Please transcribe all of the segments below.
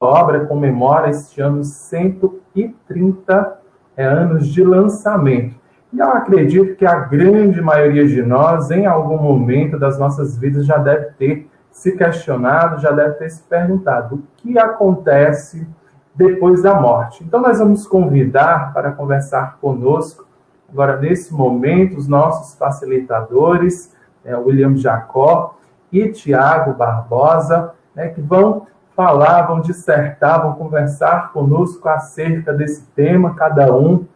obra comemora este ano 130 anos de lançamento. E eu acredito que a grande maioria de nós, em algum momento das nossas vidas, já deve ter se questionado, já deve ter se perguntado o que acontece depois da morte. Então, nós vamos convidar para conversar conosco, agora nesse momento, os nossos facilitadores, William Jacó e Tiago Barbosa, que vão falar, vão dissertar, vão conversar conosco acerca desse tema, cada um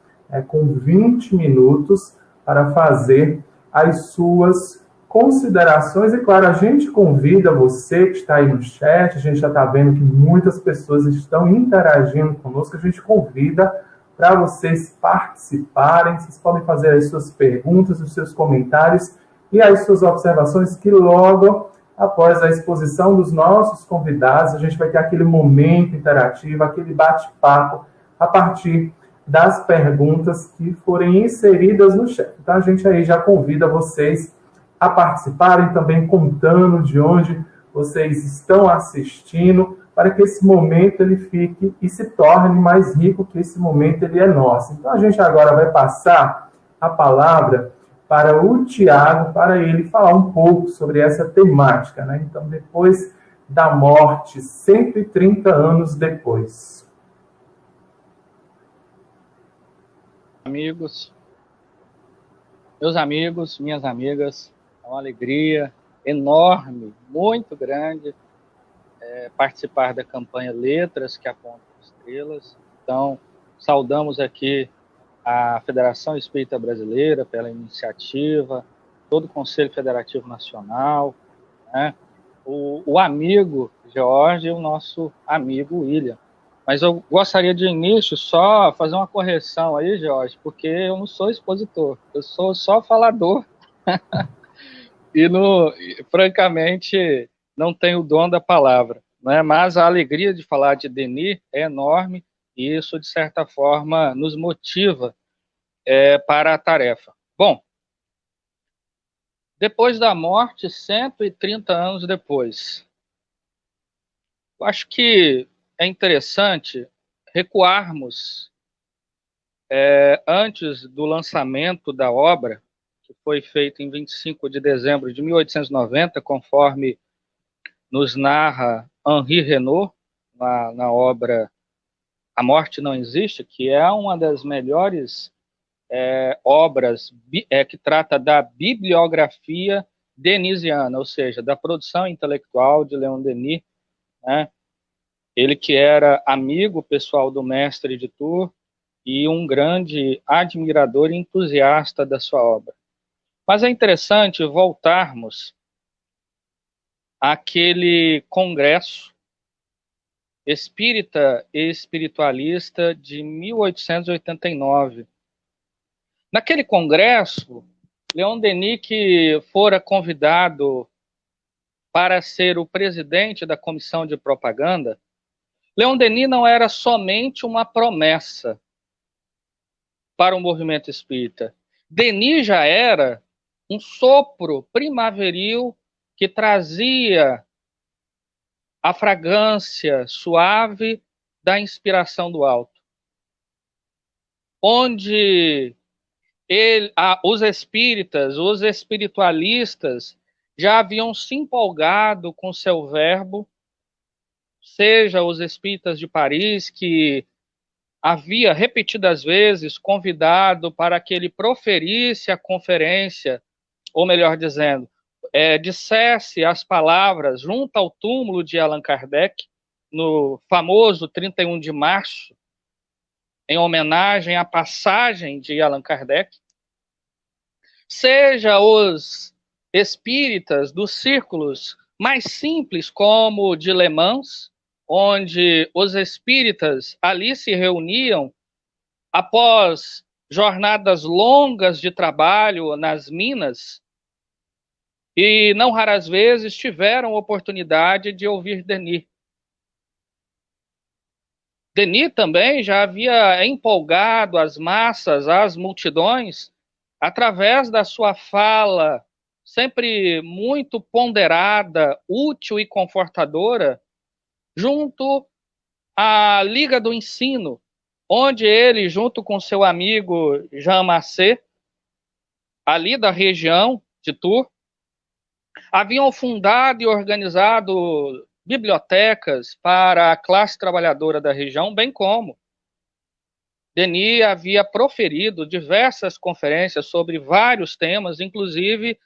com 20 minutos para fazer as suas considerações. E, claro, a gente convida você que está aí no chat, a gente já está vendo que muitas pessoas estão interagindo conosco, a gente convida para vocês participarem, vocês podem fazer as suas perguntas, os seus comentários e as suas observações, que logo após a exposição dos nossos convidados, a gente vai ter aquele momento interativo, aquele bate-papo a partir das perguntas que forem inseridas no chat. Então, a gente aí já convida vocês a participarem, também contando de onde vocês estão assistindo, para que esse momento ele fique e se torne mais rico, que esse momento ele é nosso. Então, a gente agora vai passar a palavra para o Tiago, para ele falar um pouco sobre essa temática, né? Então, depois da morte, 130 anos depois. Meus amigos, minhas amigas, é uma alegria enorme, muito grande, participar da campanha Letras que Apontam Estrelas. Então, saudamos aqui a Federação Espírita Brasileira pela iniciativa, todo o Conselho Federativo Nacional, né? o amigo Jorge e o nosso amigo William. Mas eu gostaria de início só fazer uma correção aí, Jorge, porque eu não sou expositor, eu sou só falador. E, francamente, não tenho o dom da palavra, né? Mas a alegria de falar de Denis é enorme e isso, de certa forma, nos motiva para a tarefa. Bom, depois da morte, 130 anos depois, eu acho que é interessante recuarmos antes do lançamento da obra, que foi feito em 25 de dezembro de 1890, conforme nos narra Henri Renaud, na obra A Morte Não Existe, que é uma das melhores obras que trata da bibliografia denisiana, ou seja, da produção intelectual de Leon Denis, né? Ele que era amigo pessoal do mestre de Tours e um grande admirador e entusiasta da sua obra. Mas é interessante voltarmos àquele congresso espírita e espiritualista de 1889. Naquele congresso, Leon Denis, que fora convidado para ser o presidente da comissão de propaganda, Leon Denis não era somente uma promessa para o movimento espírita. Denis já era um sopro primaveril que trazia a fragrância suave da inspiração do alto, onde os espíritas, os espiritualistas já haviam se empolgado com seu verbo, seja os espíritas de Paris, que havia repetidas vezes convidado para que ele proferisse a conferência, ou melhor dizendo, dissesse as palavras junto ao túmulo de Allan Kardec, no famoso 31 de março, em homenagem à passagem de Allan Kardec, seja os espíritas dos círculos mais simples, como o de Le Mans, onde os espíritas ali se reuniam após jornadas longas de trabalho nas minas e não raras vezes tiveram oportunidade de ouvir Denis. Denis também já havia empolgado as massas, as multidões, através da sua fala sempre muito ponderada, útil e confortadora, junto a Liga do Ensino, onde ele, junto com seu amigo Jean Massé, ali da região de Tours, haviam fundado e organizado bibliotecas para a classe trabalhadora da região, bem como Denis havia proferido diversas conferências sobre vários temas, inclusive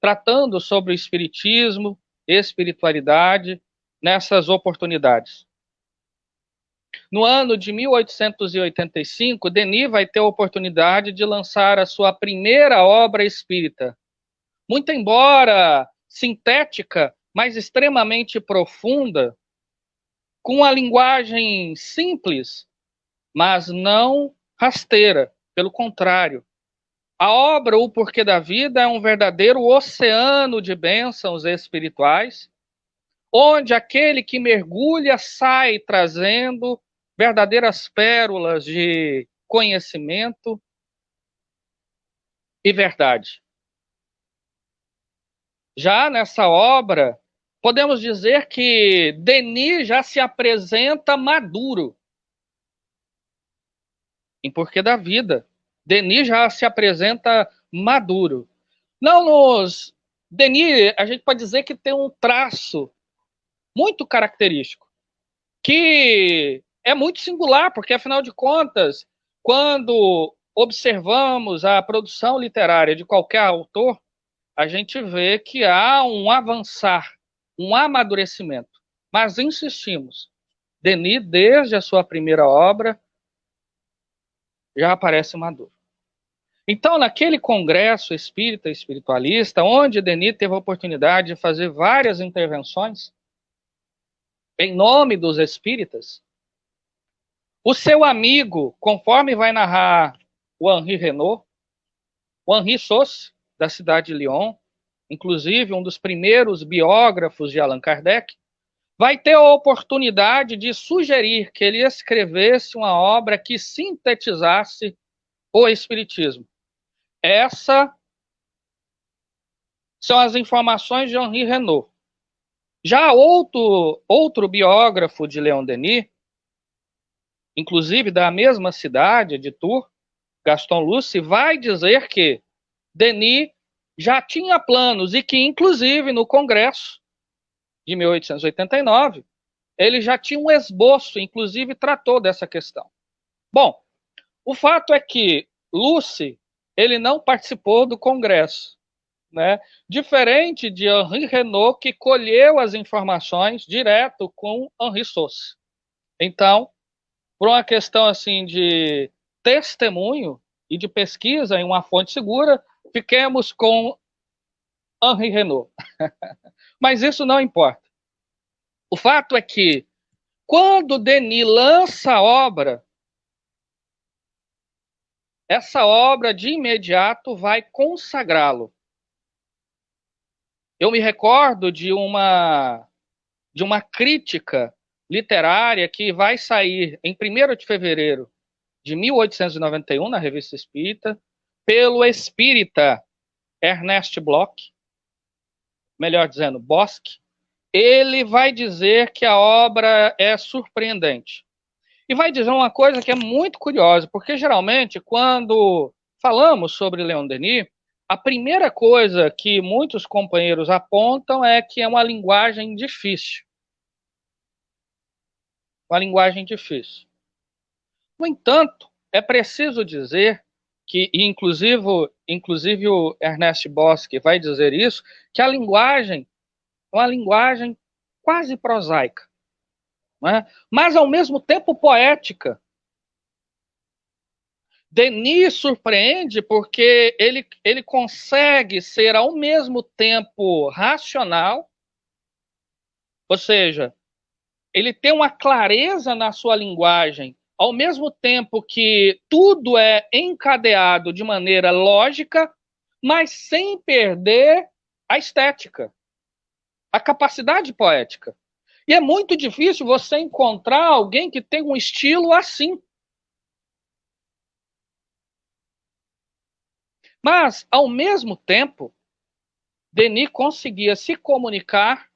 tratando sobre o espiritismo, espiritualidade, nessas oportunidades. No ano de 1885, Denis vai ter a oportunidade de lançar a sua primeira obra espírita. Muito embora sintética, mas extremamente profunda, com a linguagem simples, mas não rasteira, pelo contrário. A obra O Porquê da Vida é um verdadeiro oceano de bênçãos espirituais, onde aquele que mergulha sai trazendo verdadeiras pérolas de conhecimento e verdade. Já nessa obra, podemos dizer que Denis já se apresenta maduro em Porquê da Vida. Denis já se apresenta maduro. Denis, a gente pode dizer que tem um traço muito característico, que é muito singular, porque, afinal de contas, quando observamos a produção literária de qualquer autor, a gente vê que há um avançar, um amadurecimento. Mas insistimos, Denis, desde a sua primeira obra, já aparece maduro. Então, naquele congresso espírita espiritualista, onde Denis teve a oportunidade de fazer várias intervenções em nome dos espíritas, o seu amigo, conforme vai narrar o Henri Renaud, o Henri Sauce, da cidade de Lyon, inclusive um dos primeiros biógrafos de Allan Kardec, vai ter a oportunidade de sugerir que ele escrevesse uma obra que sintetizasse o Espiritismo. Essas são as informações de Henri Renaud. Já outro biógrafo de Leon Denis, inclusive da mesma cidade de Tours, Gaston Luce, vai dizer que Denis já tinha planos e que, inclusive, no Congresso de 1889, ele já tinha um esboço, inclusive tratou dessa questão. Bom, o fato é que Luce, ele não participou do Congresso, né? Diferente de Henri Renaud, que colheu as informações direto com Henri Sauce. Então, por uma questão assim de testemunho e de pesquisa em uma fonte segura, fiquemos com Henri Renaud. Mas isso não importa. O fato é que, quando Denis lança a obra, essa obra de imediato vai consagrá-lo. Eu me recordo de uma crítica literária que vai sair em 1º de fevereiro de 1891, na Revista Espírita, pelo espírita Ernest Bloch, melhor dizendo, Bosque. Ele vai dizer que a obra é surpreendente. E vai dizer uma coisa que é muito curiosa, porque geralmente quando falamos sobre Leon Denis, a primeira coisa que muitos companheiros apontam é que é uma linguagem difícil. Uma linguagem difícil. No entanto, é preciso dizer que, inclusive o Ernest Bosque vai dizer isso, que a linguagem é uma linguagem quase prosaica, né? Mas ao mesmo tempo poética. Denis surpreende porque ele consegue ser ao mesmo tempo racional, ou seja, ele tem uma clareza na sua linguagem, ao mesmo tempo que tudo é encadeado de maneira lógica, mas sem perder a estética, a capacidade poética. E é muito difícil você encontrar alguém que tem um estilo assim. Mas, ao mesmo tempo, Denis conseguia se comunicar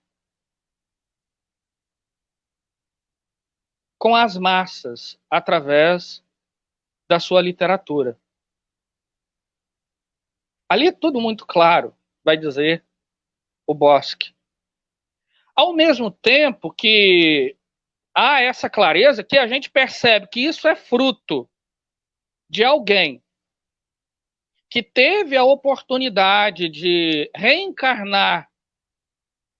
com as massas através da sua literatura. Ali é tudo muito claro, vai dizer o Bosque. Ao mesmo tempo que há essa clareza, que a gente percebe que isso é fruto de alguém que teve a oportunidade de reencarnar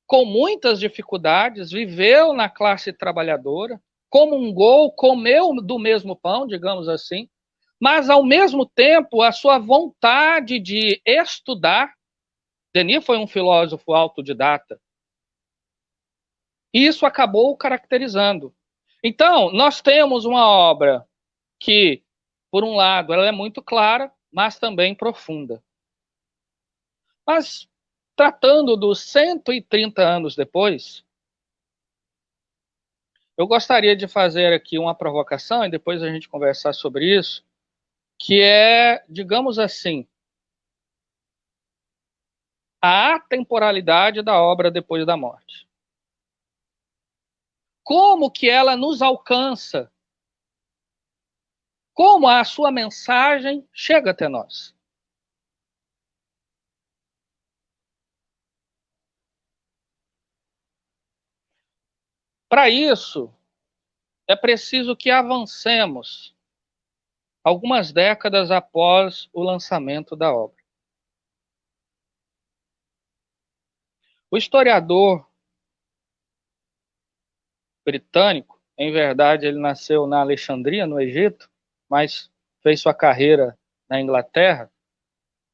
com muitas dificuldades, viveu na classe trabalhadora, comungou, comeu do mesmo pão, digamos assim, mas, ao mesmo tempo, a sua vontade de estudar. Denis foi um filósofo autodidata. E isso acabou o caracterizando. Então, nós temos uma obra que, por um lado, ela é muito clara, mas também profunda. Mas, tratando dos 130 anos depois, eu gostaria de fazer aqui uma provocação, e depois a gente conversar sobre isso, que é, digamos assim, a atemporalidade da obra depois da morte. Como que ela nos alcança? Como a sua mensagem chega até nós? Para isso, é preciso que avancemos algumas décadas após o lançamento da obra. O historiador britânico, em verdade, ele nasceu na Alexandria, no Egito, mas fez sua carreira na Inglaterra,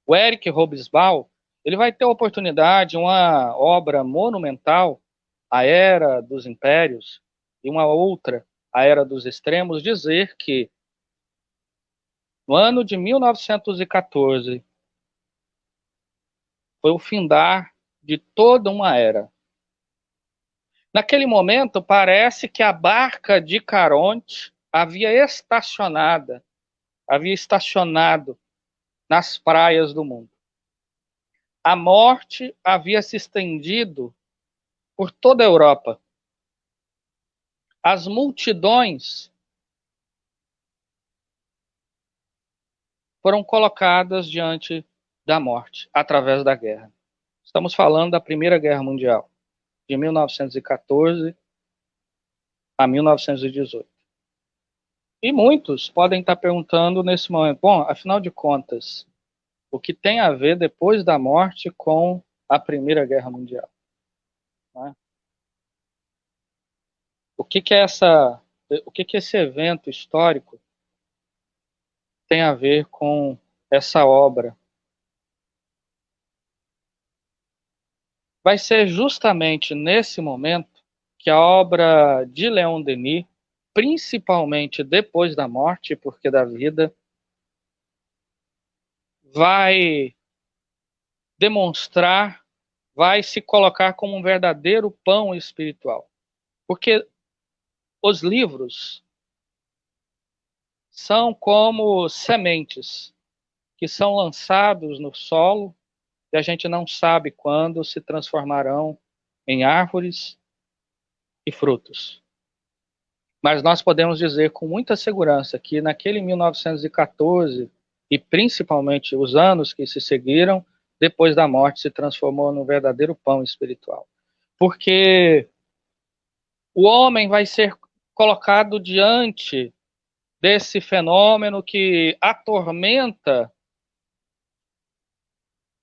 o Eric Hobsbawm, ele vai ter a oportunidade, uma obra monumental, A Era dos Impérios, e uma outra, A Era dos Extremos, dizer que no ano de 1914 foi o findar de toda uma era. Naquele momento, parece que a barca de Caronte havia estacionado nas praias do mundo. A morte havia se estendido por toda a Europa. As multidões foram colocadas diante da morte através da guerra. Estamos falando da Primeira Guerra Mundial, de 1914 a 1918. E muitos podem estar perguntando nesse momento, bom, afinal de contas, o que tem a ver depois da morte com a Primeira Guerra Mundial? Né? O que esse evento histórico tem a ver com essa obra? Vai ser justamente nesse momento que a obra de Leon Denis, principalmente depois da morte, porque da vida, vai demonstrar, vai se colocar como um verdadeiro pão espiritual. Porque os livros são como sementes que são lançados no solo e a gente não sabe quando se transformarão em árvores e frutos. Mas nós podemos dizer com muita segurança que naquele 1914 e principalmente os anos que se seguiram, depois da morte se transformou num verdadeiro pão espiritual. Porque o homem vai ser colocado diante desse fenômeno que atormenta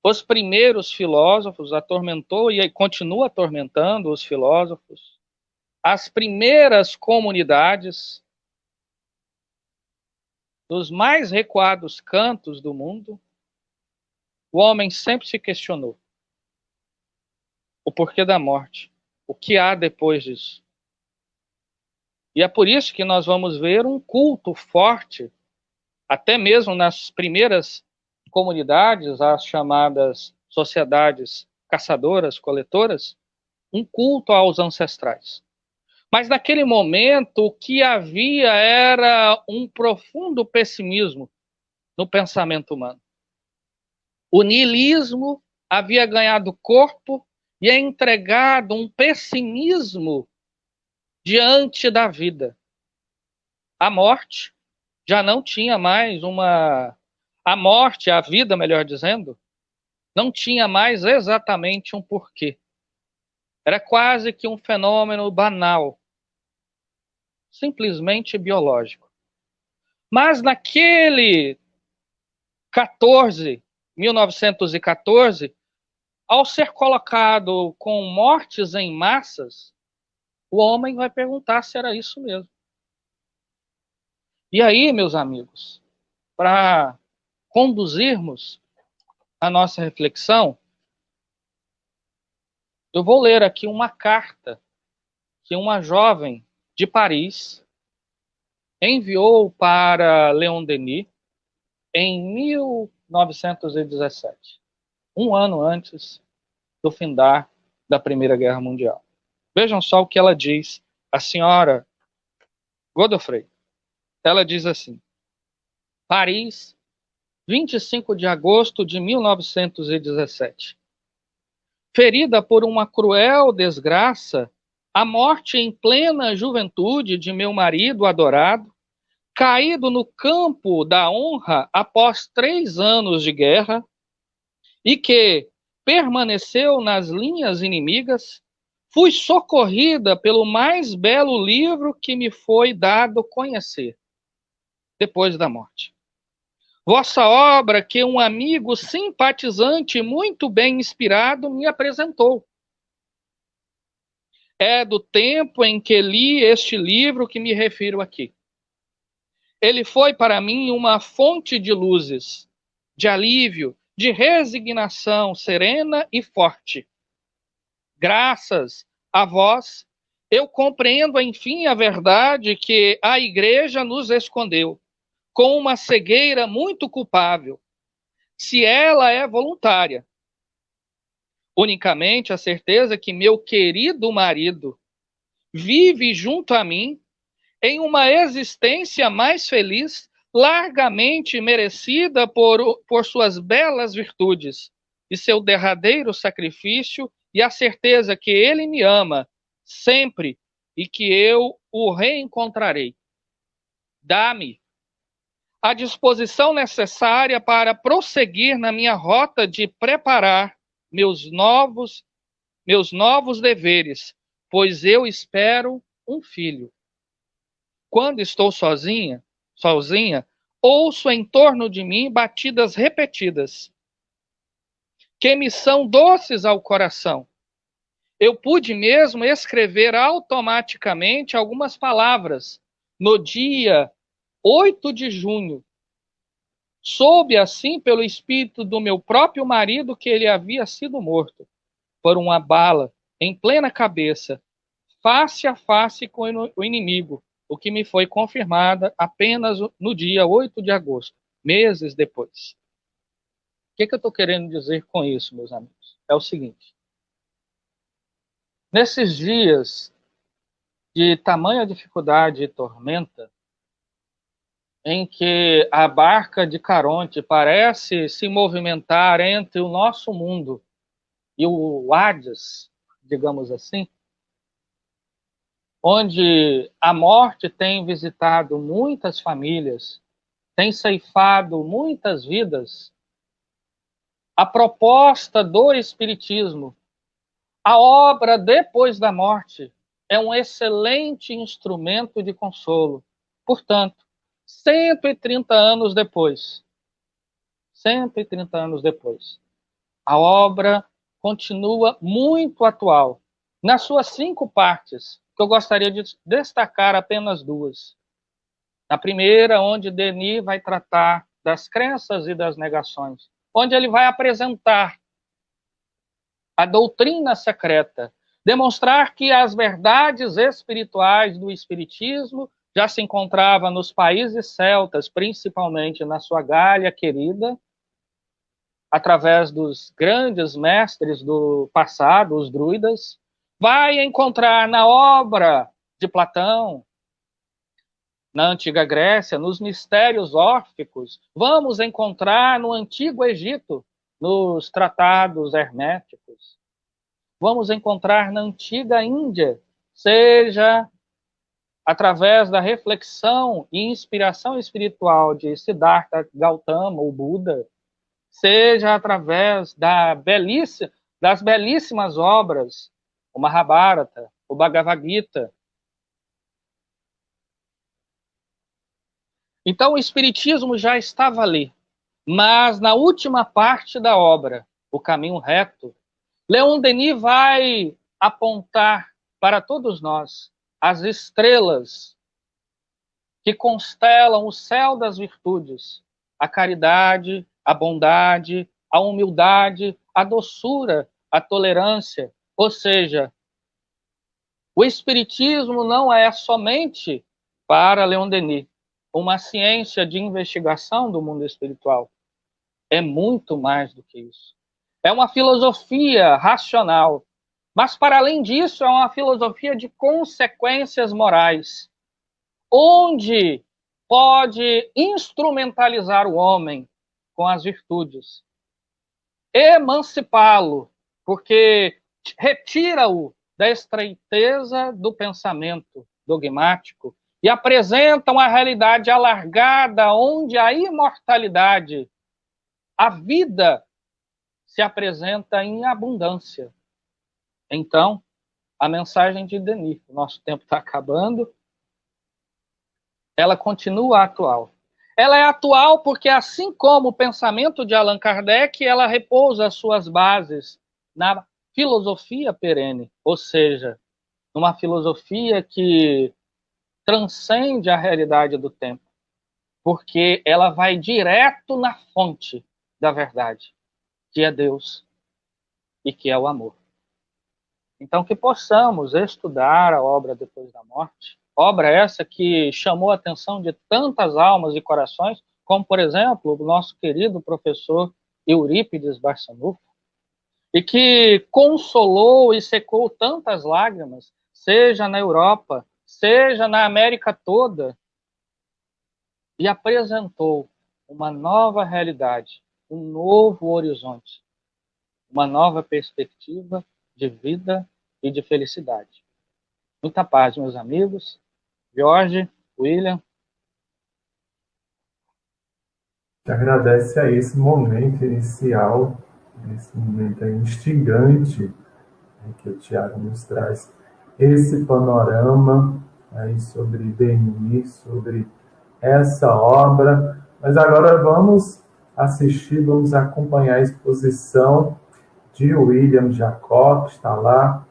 os primeiros filósofos, atormentou e continua atormentando os filósofos, as primeiras comunidades dos mais recuados cantos do mundo. O homem sempre se questionou o porquê da morte, o que há depois disso. E é por isso que nós vamos ver um culto forte, até mesmo nas primeiras comunidades, as chamadas sociedades caçadoras, coletoras, um culto aos ancestrais. Mas naquele momento o que havia era um profundo pessimismo no pensamento humano. O niilismo havia ganhado corpo e é entregado um pessimismo diante da vida. a morte já não tinha mais a morte, a vida, melhor dizendo, não tinha mais exatamente um porquê. Era quase que um fenômeno banal, simplesmente biológico. Mas naquele 1914, ao ser colocado com mortes em massas, o homem vai perguntar se era isso mesmo. E aí, meus amigos, para conduzirmos a nossa reflexão, eu vou ler aqui uma carta que uma jovem de Paris enviou para Leon Denis em 1917, um ano antes do findar da Primeira Guerra Mundial. Vejam só o que ela diz, a senhora Godofrey. Ela diz assim: Paris, 25 de agosto de 1917. Ferida por uma cruel desgraça, a morte em plena juventude de meu marido adorado, caído no campo da honra após 3 anos de guerra, e que permaneceu nas linhas inimigas, fui socorrida pelo mais belo livro que me foi dado conhecer, depois da morte. Vossa obra que um amigo simpatizante muito bem inspirado me apresentou. É do tempo em que li este livro que me refiro aqui. Ele foi para mim uma fonte de luzes, de alívio, de resignação serena e forte. Graças a vós, eu compreendo, enfim, a verdade que a Igreja nos escondeu, com uma cegueira muito culpável, se ela é voluntária. Unicamente a certeza que meu querido marido vive junto a mim em uma existência mais feliz, largamente merecida por suas belas virtudes e seu derradeiro sacrifício, e a certeza que ele me ama sempre e que eu o reencontrarei. Dá-me a disposição necessária para prosseguir na minha rota de preparar meus novos deveres, pois eu espero um filho. Quando estou sozinha, ouço em torno de mim batidas repetidas, que me são doces ao coração. Eu pude mesmo escrever automaticamente algumas palavras no dia 8 de junho. Soube assim pelo espírito do meu próprio marido que ele havia sido morto por uma bala em plena cabeça, face a face com o inimigo, o que me foi confirmada apenas no dia 8 de agosto, meses depois. O que eu estou querendo dizer com isso, meus amigos? É o seguinte: nesses dias de tamanha dificuldade e tormenta, em que a barca de Caronte parece se movimentar entre o nosso mundo e o Hades, digamos assim, onde a morte tem visitado muitas famílias, tem ceifado muitas vidas, a proposta do Espiritismo, a obra depois da morte, é um excelente instrumento de consolo. Portanto, 130 anos depois, a obra continua muito atual. Nas suas 5 partes, que eu gostaria de destacar apenas 2. Na primeira, onde Denis vai tratar das crenças e das negações, onde ele vai apresentar a doutrina secreta, demonstrar que as verdades espirituais do Espiritismo já se encontravam nos países celtas, principalmente na sua Gália querida, através dos grandes mestres do passado, os druidas, vai encontrar na obra de Platão, na antiga Grécia, nos mistérios órficos, vamos encontrar no antigo Egito, nos tratados herméticos, vamos encontrar na antiga Índia, seja através da reflexão e inspiração espiritual de Siddhartha Gautama, o Buda, seja através das belíssimas obras, o Mahabharata, o Bhagavad Gita. Então, o Espiritismo já estava ali, mas na última parte da obra, O Caminho Reto, Leon Denis vai apontar para todos nós as estrelas que constelam o céu das virtudes, a caridade, a bondade, a humildade, a doçura, a tolerância. Ou seja, o Espiritismo não é somente, para Leon Denis, uma ciência de investigação do mundo espiritual. É muito mais do que isso. É uma filosofia racional, mas, para além disso, é uma filosofia de consequências morais, onde pode instrumentalizar o homem com as virtudes, emancipá-lo, porque retira-o da estreiteza do pensamento dogmático e apresenta uma realidade alargada, onde a imortalidade, a vida, se apresenta em abundância. Então, a mensagem de Denis, o nosso tempo está acabando, ela continua atual. Ela é atual porque, assim como o pensamento de Allan Kardec, ela repousa as suas bases na filosofia perene, ou seja, numa filosofia que transcende a realidade do tempo, porque ela vai direto na fonte da verdade, que é Deus e que é o amor. Então, que possamos estudar a obra Depois da Morte, obra essa que chamou a atenção de tantas almas e corações, como, por exemplo, o nosso querido professor Eurípides Barçanufo, e que consolou e secou tantas lágrimas, seja na Europa, seja na América toda, e apresentou uma nova realidade, um novo horizonte, uma nova perspectiva de vida e de felicidade. Muita paz, meus amigos. Jorge, William. Agradece a esse momento inicial, esse momento instigante, que o Tiago nos traz esse panorama aí sobre Denis, sobre essa obra. Mas agora vamos assistir, vamos acompanhar a exposição de William Jacó, que está lá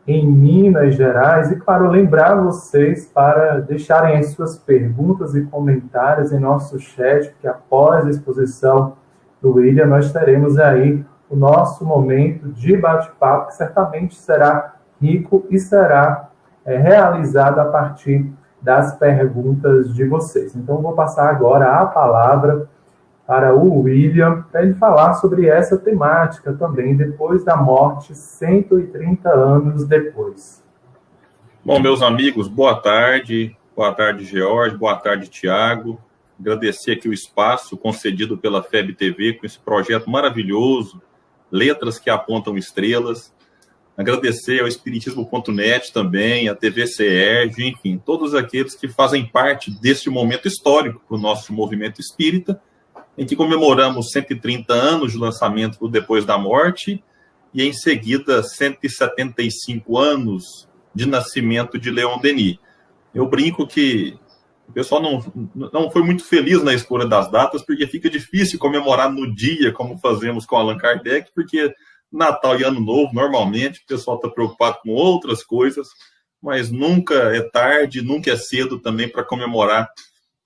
em Minas Gerais. E, claro, lembrar vocês para deixarem as suas perguntas e comentários em nosso chat, porque após a exposição do William, nós teremos aí o nosso momento de bate-papo, que certamente será rico e será realizado a partir das perguntas de vocês. Então, vou passar agora a palavra para o William, para ele falar sobre essa temática também, depois da morte, 130 anos depois. Bom, meus amigos, boa tarde, George, boa tarde, Tiago. Agradecer aqui o espaço concedido pela FEB TV com esse projeto maravilhoso, Letras que Apontam Estrelas. Agradecer ao Espiritismo.net também, a TV CERJ, enfim, todos aqueles que fazem parte deste momento histórico para o nosso movimento espírita, em que comemoramos 130 anos de lançamento do Depois da Morte e, em seguida, 175 anos de nascimento de Leon Denis. Eu brinco que o pessoal não foi muito feliz na escolha das datas, porque fica difícil comemorar no dia, como fazemos com Allan Kardec, porque Natal e Ano Novo, normalmente, o pessoal está preocupado com outras coisas, mas nunca é tarde, nunca é cedo também para comemorar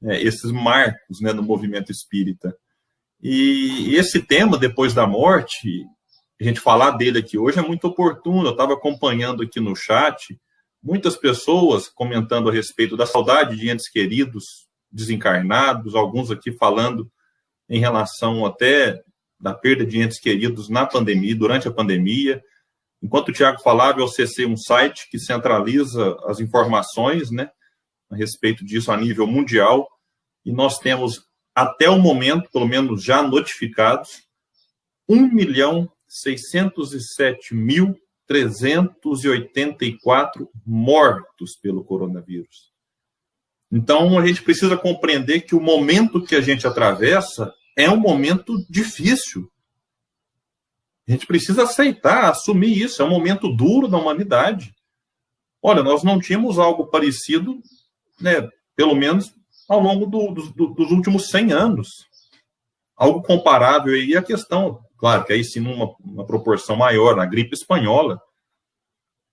esses marcos, né, no movimento espírita. E esse tema, Depois da Morte, a gente falar dele aqui hoje é muito oportuno. Eu estava acompanhando aqui no chat muitas pessoas comentando a respeito da saudade de entes queridos desencarnados, alguns aqui falando em relação até da perda de entes queridos na pandemia, durante a pandemia. Enquanto o Tiago falava, eu acessei um site que centraliza as informações, né, a respeito disso a nível mundial, e nós temos, até o momento, pelo menos já notificados, 1.607.384 mortos pelo coronavírus. Então, a gente precisa compreender que o momento que a gente atravessa é um momento difícil. A gente precisa aceitar, assumir isso. É um momento duro da humanidade. Olha, nós não tínhamos algo parecido, né, pelo menos ao longo dos últimos 100 anos. Algo comparável aí a questão, claro, que aí sim numa proporção maior, na gripe espanhola.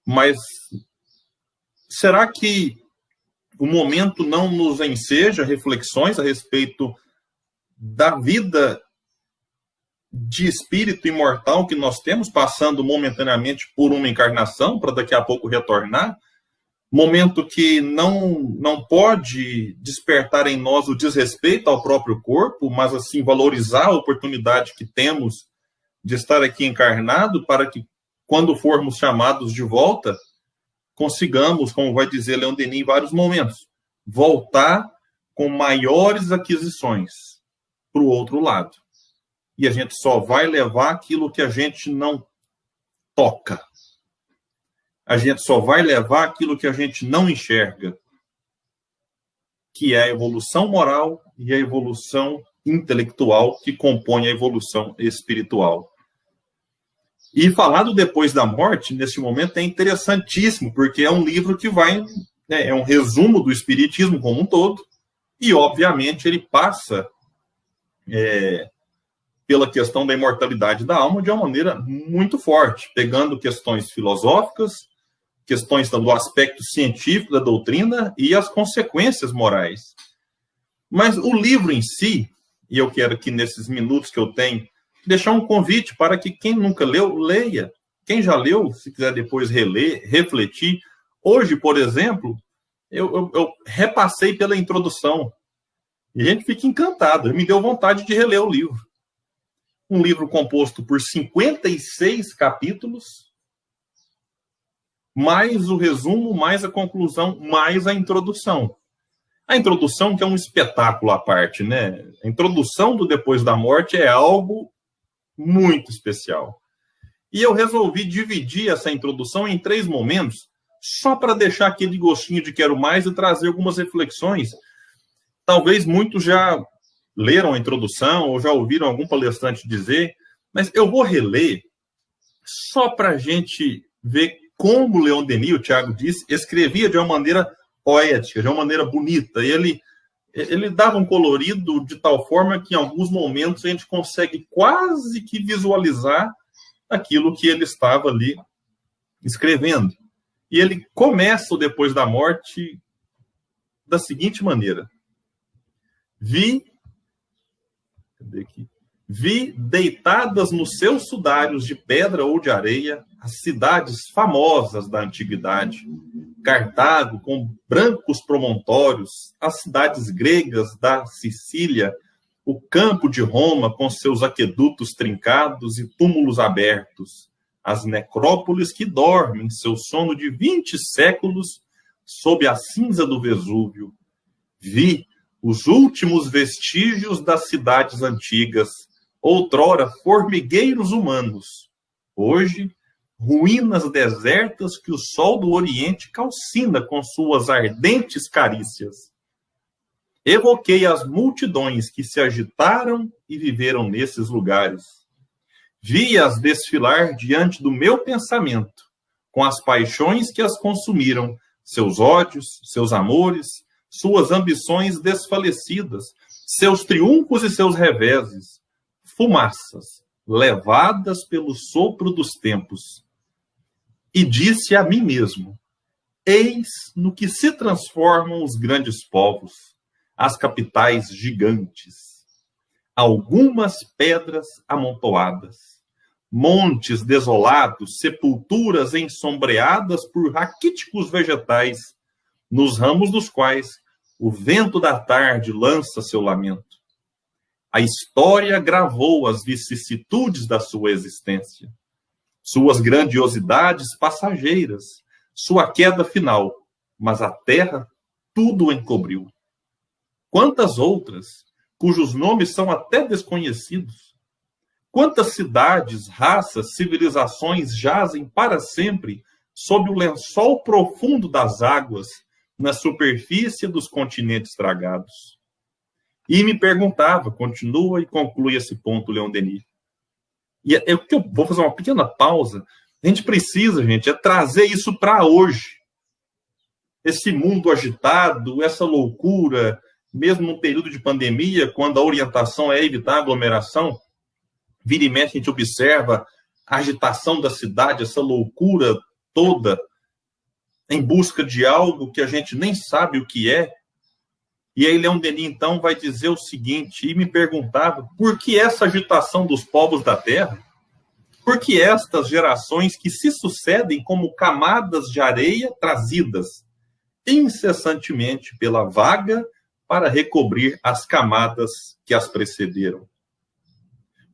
Mas será que o momento não nos enseja reflexões a respeito da vida de espírito imortal que nós temos, passando momentaneamente por uma encarnação, para daqui a pouco retornar? Momento que não pode despertar em nós o desrespeito ao próprio corpo, mas assim valorizar a oportunidade que temos de estar aqui encarnado, para que, quando formos chamados de volta, consigamos, como vai dizer Leon Denis em vários momentos, voltar com maiores aquisições para o outro lado. E a gente só vai levar aquilo que a gente não toca. A gente só vai levar aquilo que a gente não enxerga, que é a evolução moral e a evolução intelectual que compõe a evolução espiritual. E falar do depois da morte, nesse momento, é interessantíssimo, porque é um livro que vai, é um resumo do espiritismo como um todo, e, obviamente, ele passa pela questão da imortalidade da alma de uma maneira muito forte, pegando questões filosóficas, questões do aspecto científico da doutrina e as consequências morais. Mas o livro em si, e eu quero que nesses minutos que eu tenho, deixar um convite para que quem nunca leu, leia. Quem já leu, se quiser depois reler, refletir. Hoje, por exemplo, eu repassei pela introdução. E a gente fica encantado. Me deu vontade de reler o livro. Um livro composto por 56 capítulos, mais o resumo, mais a conclusão, mais a introdução. A introdução que é um espetáculo à parte, né? A introdução do Depois da Morte é algo muito especial. E eu resolvi dividir essa introdução em 3 momentos, só para deixar aquele gostinho de quero mais e trazer algumas reflexões. Talvez muitos já leram a introdução ou já ouviram algum palestrante dizer, mas eu vou reler só para a gente ver como Leon Denis, o Tiago disse, escrevia de uma maneira poética, de uma maneira bonita. Ele dava um colorido de tal forma que em alguns momentos a gente consegue quase que visualizar aquilo que ele estava ali escrevendo. E ele começa o Depois da Morte da seguinte maneira. Vi deitadas nos seus sudários de pedra ou de areia as cidades famosas da antiguidade, Cartago com brancos promontórios, as cidades gregas da Sicília, o campo de Roma com seus aquedutos trincados e túmulos abertos, as necrópolis que dormem seu sono de 20 séculos sob a cinza do Vesúvio. Vi os últimos vestígios das cidades antigas, outrora formigueiros humanos, hoje ruínas desertas que o sol do Oriente calcina com suas ardentes carícias. Evoquei as multidões que se agitaram e viveram nesses lugares. Vi-as desfilar diante do meu pensamento, com as paixões que as consumiram, seus ódios, seus amores, suas ambições desfalecidas, seus triunfos e seus reveses, fumaças levadas pelo sopro dos tempos. E disse a mim mesmo, eis no que se transformam os grandes povos, as capitais gigantes. Algumas pedras amontoadas, montes desolados, sepulturas ensombreadas por raquíticos vegetais, nos ramos dos quais o vento da tarde lança seu lamento. A história gravou as vicissitudes da sua existência, suas grandiosidades passageiras, sua queda final, mas a terra tudo encobriu. Quantas outras, cujos nomes são até desconhecidos? Quantas cidades, raças, civilizações jazem para sempre sob o lençol profundo das águas, na superfície dos continentes estragados. E me perguntava, continua e conclui esse ponto, Leon Denis. E eu vou fazer uma pequena pausa. A gente precisa, gente, trazer isso para hoje. Esse mundo agitado, essa loucura, mesmo num período de pandemia, quando a orientação é evitar aglomeração, vira e mexe a gente observa a agitação da cidade, essa loucura toda, em busca de algo que a gente nem sabe o que é. E aí Leon Denis, então, vai dizer o seguinte, e me perguntava, por que essa agitação dos povos da Terra? Por que estas gerações que se sucedem como camadas de areia trazidas incessantemente pela vaga para recobrir as camadas que as precederam?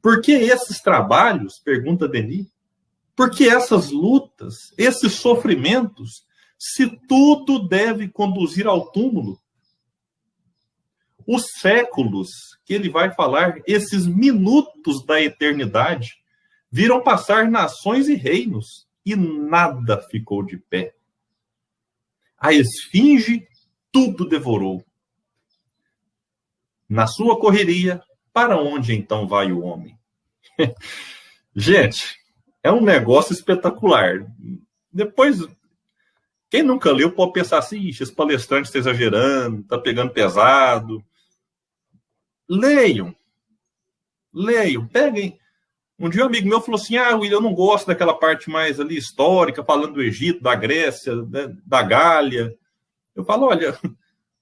Por que esses trabalhos, pergunta Denis, por que essas lutas, esses sofrimentos, se tudo deve conduzir ao túmulo? Os séculos que ele vai falar, esses minutos da eternidade, viram passar nações e reinos, e nada ficou de pé. A esfinge tudo devorou. Na sua correria, para onde então vai o homem? Gente, é um negócio espetacular. Depois, quem nunca leu pode pensar assim, esse palestrante está exagerando, está pegando pesado. Leiam, peguem. Um dia um amigo meu falou assim, William, eu não gosto daquela parte mais ali histórica, falando do Egito, da Grécia, da Gália. Eu falo, olha,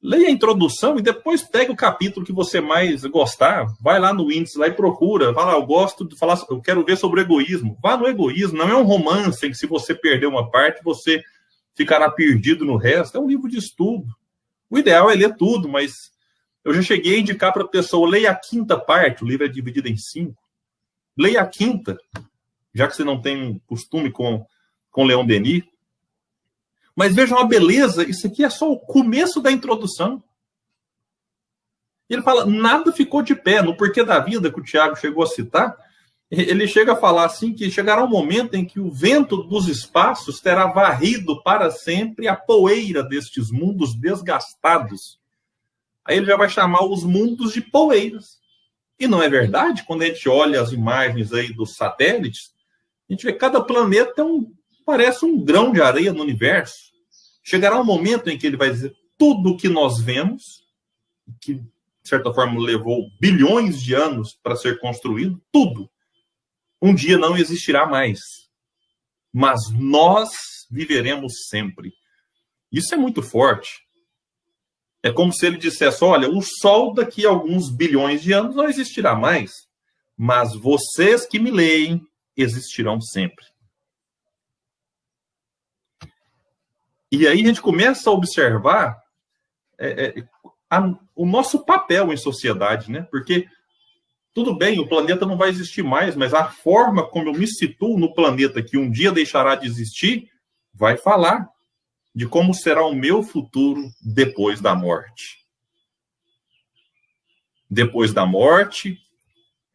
leia a introdução e depois pega o capítulo que você mais gostar, vai lá no índice lá e procura, fala, eu gosto de falar, eu quero ver sobre o egoísmo. Vá no egoísmo, não é um romance em que se você perder uma parte, você ficará perdido no resto, é um livro de estudo. O ideal é ler tudo, mas eu já cheguei a indicar para a pessoa, leia a quinta parte, o livro é dividido em 5. Leia a quinta, já que você não tem costume com Leon Denis. Mas vejam a beleza, isso aqui é só o começo da introdução. Ele fala, nada ficou de pé. No Porquê da Vida, que o Tiago chegou a citar, ele chega a falar assim, que chegará um momento em que o vento dos espaços terá varrido para sempre a poeira destes mundos desgastados. Aí ele já vai chamar os mundos de poeiras. E não é verdade? Quando a gente olha as imagens aí dos satélites, a gente vê que cada planeta parece um grão de areia no universo. Chegará um momento em que ele vai dizer tudo o que nós vemos, que de certa forma levou bilhões de anos para ser construído, tudo, um dia não existirá mais. Mas nós viveremos sempre. Isso é muito forte. É como se ele dissesse, olha, o Sol daqui a alguns bilhões de anos não existirá mais, mas vocês que me leem existirão sempre. E aí a gente começa a observar o nosso papel em sociedade, né? Porque, tudo bem, o planeta não vai existir mais, mas a forma como eu me situo no planeta que um dia deixará de existir, vai falar de como será o meu futuro depois da morte. Depois da morte,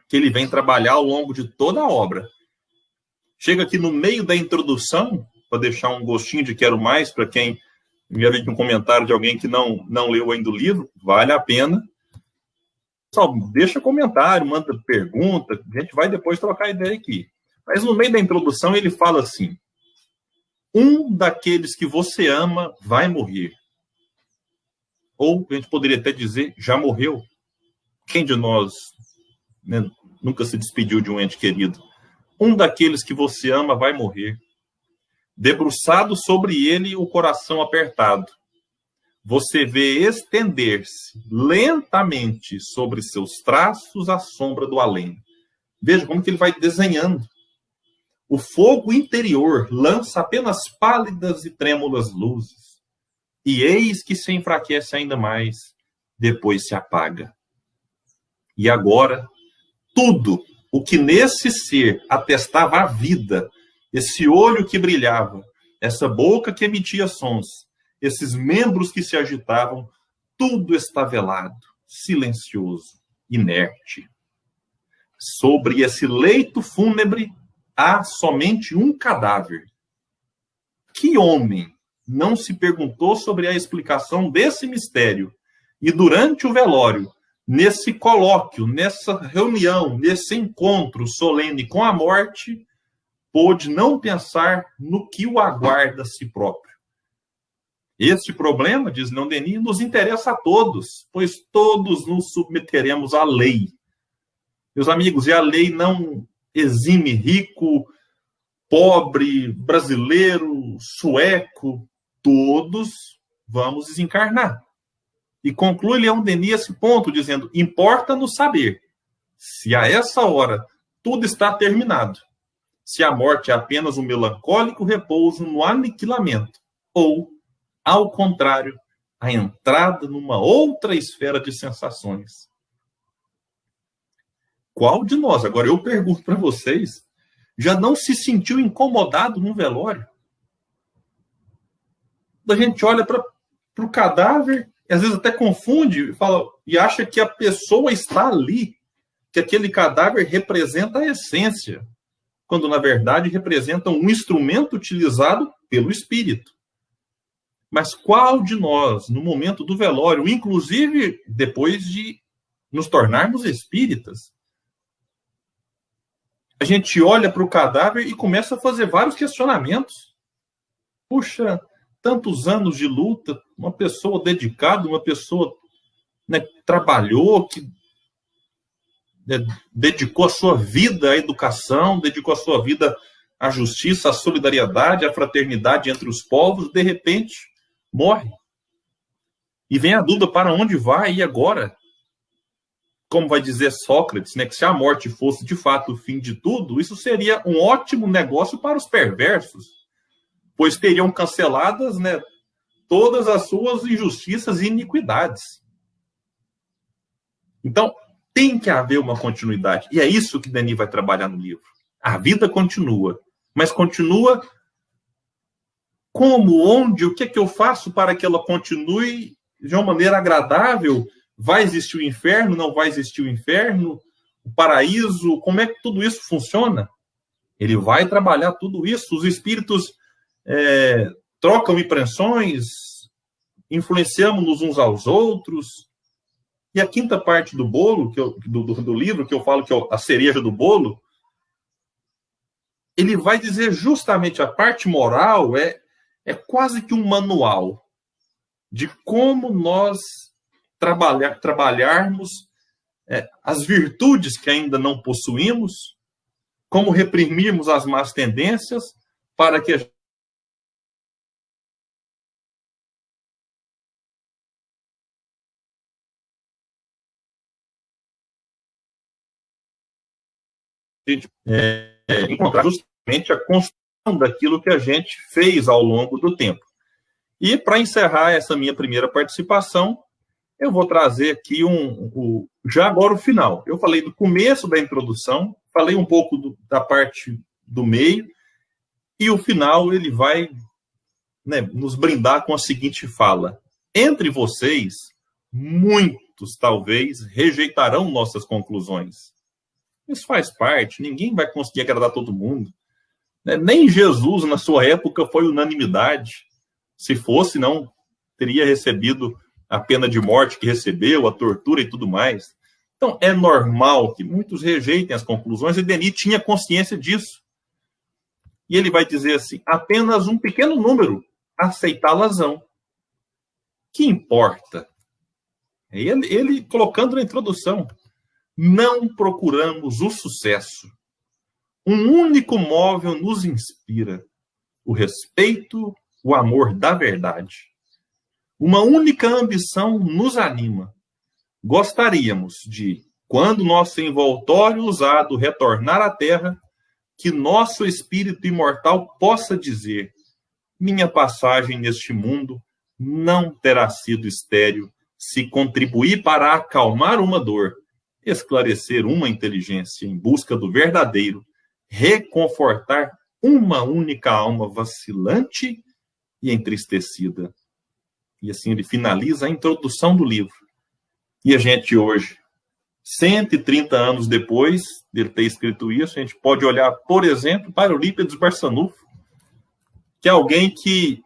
que ele vem trabalhar ao longo de toda a obra. Chega aqui no meio da introdução, para deixar um gostinho de quero mais, para quem me viu um comentário de alguém que não leu ainda o livro, vale a pena. Só deixa comentário, manda pergunta, a gente vai depois trocar ideia aqui. Mas no meio da introdução ele fala assim, um daqueles que você ama vai morrer. Ou a gente poderia até dizer, já morreu. Quem de nós, né, nunca se despediu de um ente querido? Um daqueles que você ama vai morrer. Debruçado sobre ele, o coração apertado. Você vê estender-se lentamente sobre seus traços a sombra do além. Veja como que ele vai desenhando. O fogo interior lança apenas pálidas e trêmulas luzes. E eis que se enfraquece ainda mais, depois se apaga. E agora, tudo o que nesse ser atestava a vida, esse olho que brilhava, essa boca que emitia sons, esses membros que se agitavam, tudo está velado, silencioso, inerte. Sobre esse leito fúnebre, há somente um cadáver. Que homem não se perguntou sobre a explicação desse mistério. E durante o velório, nesse colóquio, nessa reunião, nesse encontro solene com a morte, pôde não pensar no que o aguarda a si próprio. Este problema, diz Leon Denis, nos interessa a todos, pois todos nos submeteremos à lei. Meus amigos, e a lei não exime rico, pobre, brasileiro, sueco, todos vamos desencarnar. E conclui Leon Denis esse ponto, dizendo, importa-nos saber se a essa hora tudo está terminado, se a morte é apenas um melancólico repouso no aniquilamento, ou, ao contrário, a entrada numa outra esfera de sensações. Qual de nós, agora eu pergunto para vocês, já não se sentiu incomodado num velório? A gente olha para o cadáver, e às vezes até confunde e acha que a pessoa está ali, que aquele cadáver representa a essência, quando na verdade representa um instrumento utilizado pelo espírito. Mas qual de nós, no momento do velório, inclusive depois de nos tornarmos espíritas, a gente olha para o cadáver e começa a fazer vários questionamentos? Puxa, tantos anos de luta, uma pessoa dedicada, uma pessoa, né, que trabalhou, que dedicou a sua vida à educação, dedicou a sua vida à justiça, à solidariedade, à fraternidade entre os povos, de repente morre. E vem a dúvida, para onde vai e agora? Como vai dizer Sócrates, né, que se a morte fosse de fato o fim de tudo, isso seria um ótimo negócio para os perversos, pois teriam canceladas, né, todas as suas injustiças e iniquidades. Então, tem que haver uma continuidade. E é isso que Denis vai trabalhar no livro. A vida continua, mas continua como, onde, o que é que eu faço para que ela continue de uma maneira agradável? Vai existir o inferno? Não vai existir o inferno? O paraíso? Como é que tudo isso funciona? Ele vai trabalhar tudo isso. Os espíritos trocam impressões, influenciamos uns aos outros. E a quinta parte do bolo, do livro, que eu falo que é a cereja do bolo, ele vai dizer justamente a parte moral, é quase que um manual de como nós trabalharmos as virtudes que ainda não possuímos, como reprimirmos as más tendências, para que a gente encontrar justamente a construção daquilo que a gente fez ao longo do tempo. E, para encerrar essa minha primeira participação, eu vou trazer aqui já agora o final. Eu falei do começo da introdução, falei um pouco da parte do meio, e o final ele vai, né, nos brindar com a seguinte fala. Entre vocês, muitos talvez rejeitarão nossas conclusões. Isso faz parte, ninguém vai conseguir agradar todo mundo. Nem Jesus, na sua época, foi unanimidade. Se fosse, não teria recebido a pena de morte que recebeu, a tortura e tudo mais. Então, é normal que muitos rejeitem as conclusões, e Denis tinha consciência disso. E ele vai dizer assim, apenas um pequeno número aceitá-las-ão. Que importa? Ele colocando na introdução, não procuramos o sucesso. Um único móvel nos inspira, o respeito, o amor da verdade. Uma única ambição nos anima. Gostaríamos de, quando nosso envoltório usado retornar à terra, que nosso espírito imortal possa dizer: minha passagem neste mundo não terá sido estéril, se contribuir para acalmar uma dor, esclarecer uma inteligência em busca do verdadeiro, reconfortar uma única alma vacilante e entristecida. E assim ele finaliza a introdução do livro. E a gente hoje, 130 anos depois de ter escrito isso, a gente pode olhar, por exemplo, para Eurípides Barçanufo, que é alguém que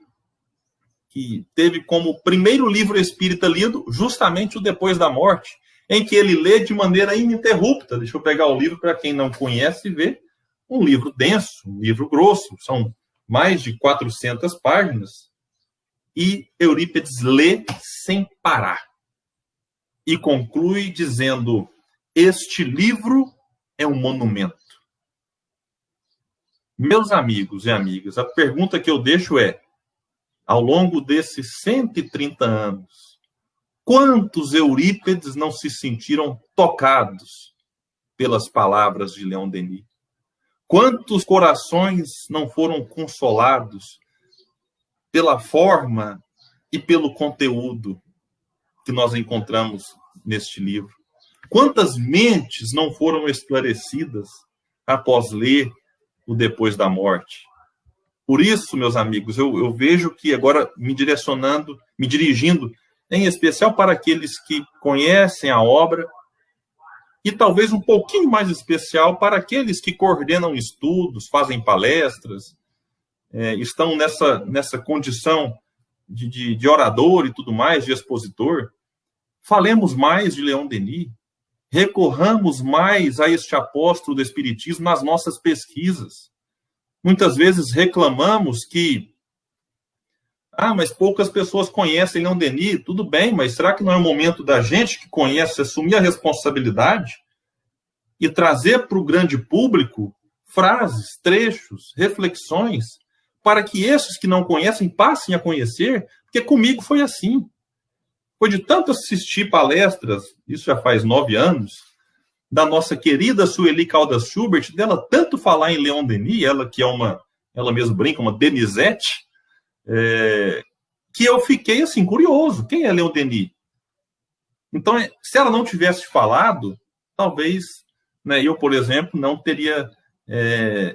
que teve como primeiro livro espírita lido justamente o Depois da Morte, em que ele lê de maneira ininterrupta. Deixa eu pegar o livro para quem não conhece e ver. Um livro denso, um livro grosso, são mais de 400 páginas, e Eurípides lê sem parar. E conclui dizendo: este livro é um monumento. Meus amigos e amigas, a pergunta que eu deixo é, ao longo desses 130 anos, quantos Eurípides não se sentiram tocados pelas palavras de Leon Denis? Quantos corações não foram consolados pela forma e pelo conteúdo que nós encontramos neste livro? Quantas mentes não foram esclarecidas após ler o Depois da Morte? Por isso, meus amigos, eu vejo que agora me dirigindo, em especial para aqueles que conhecem a obra, e talvez um pouquinho mais especial para aqueles que coordenam estudos, fazem palestras, estão nessa condição de orador e tudo mais, de expositor. Falemos mais de Leon Denis, recorramos mais a este apóstolo do Espiritismo nas nossas pesquisas. Muitas vezes reclamamos que mas poucas pessoas conhecem Leon Denis. Tudo bem, mas será que não é o momento da gente que conhece assumir a responsabilidade e trazer para o grande público frases, trechos, reflexões, para que esses que não conhecem passem a conhecer? Porque comigo foi assim. Foi de tanto assistir palestras, isso já faz 9 anos, da nossa querida Sueli Caldas Schubert, dela tanto falar em Leon Denis, ela que é ela mesma brinca, uma Denisette, que eu fiquei assim, curioso. Quem é Leon Denis? Então, se ela não tivesse falado, talvez, eu, por exemplo, não teria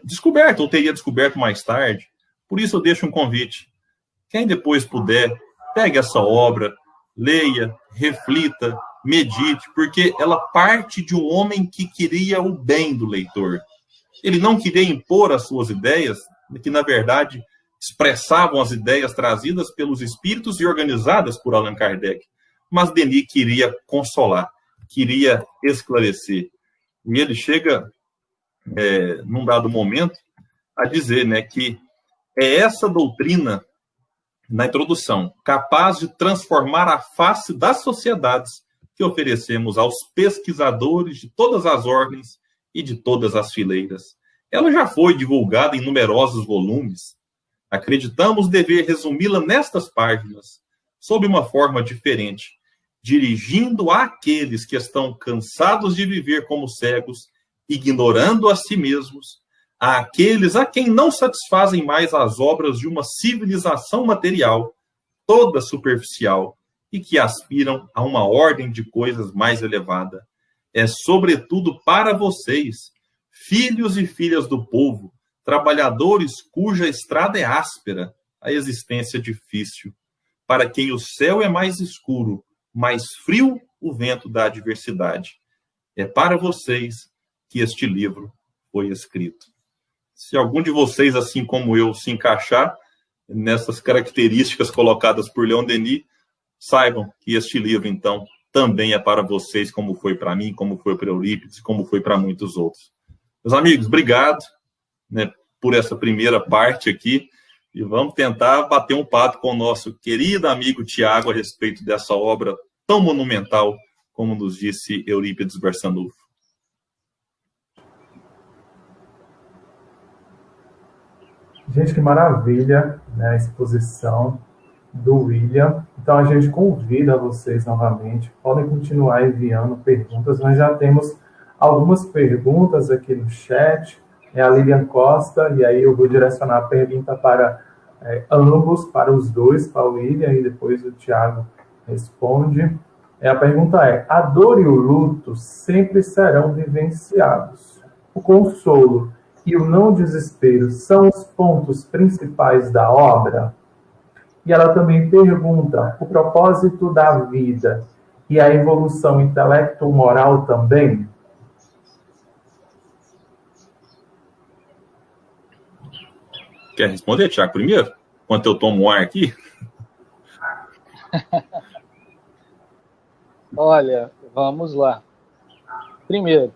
descoberto, ou teria descoberto mais tarde. Por isso eu deixo um convite. Quem depois puder, pegue essa obra, leia, reflita, medite, porque ela parte de um homem que queria o bem do leitor. Ele não queria impor as suas ideias, que, na verdade, expressavam as ideias trazidas pelos espíritos e organizadas por Allan Kardec. Mas Denis queria consolar, queria esclarecer. E ele chega, num dado momento, a dizer que é essa doutrina, na introdução, capaz de transformar a face das sociedades que oferecemos aos pesquisadores de todas as ordens e de todas as fileiras. Ela já foi divulgada em numerosos volumes. Acreditamos dever resumi-la nestas páginas, sob uma forma diferente, dirigindo àqueles que estão cansados de viver como cegos, ignorando a si mesmos, àqueles a quem não satisfazem mais as obras de uma civilização material, toda superficial, e que aspiram a uma ordem de coisas mais elevada. É sobretudo para vocês, filhos e filhas do povo, trabalhadores cuja estrada é áspera, a existência difícil, para quem o céu é mais escuro, mais frio o vento da adversidade. É para vocês que este livro foi escrito. Se algum de vocês, assim como eu, se encaixar nessas características colocadas por Leon Denis, saibam que este livro, então, também é para vocês, como foi para mim, como foi para Eurípides, como foi para muitos outros. Meus amigos, obrigado por essa primeira parte aqui, e vamos tentar bater um papo com o nosso querido amigo Tiago a respeito dessa obra tão monumental, como nos disse Eurípides Barçanufo. Gente, que maravilha, a exposição do William. Então, a gente convida vocês novamente, podem continuar enviando perguntas. Nós já temos algumas perguntas aqui no chat. É a Lilian Costa, e aí eu vou direcionar a pergunta para ambos, para os dois, para o William, e depois o Tiago responde. A pergunta é: a dor e o luto sempre serão vivenciados. O consolo e o não desespero são os pontos principais da obra? E ela também pergunta: o propósito da vida e a evolução intelecto-moral também? Quer responder, Tiago, primeiro? Enquanto eu tomo um ar aqui? Olha, vamos lá. Primeiro,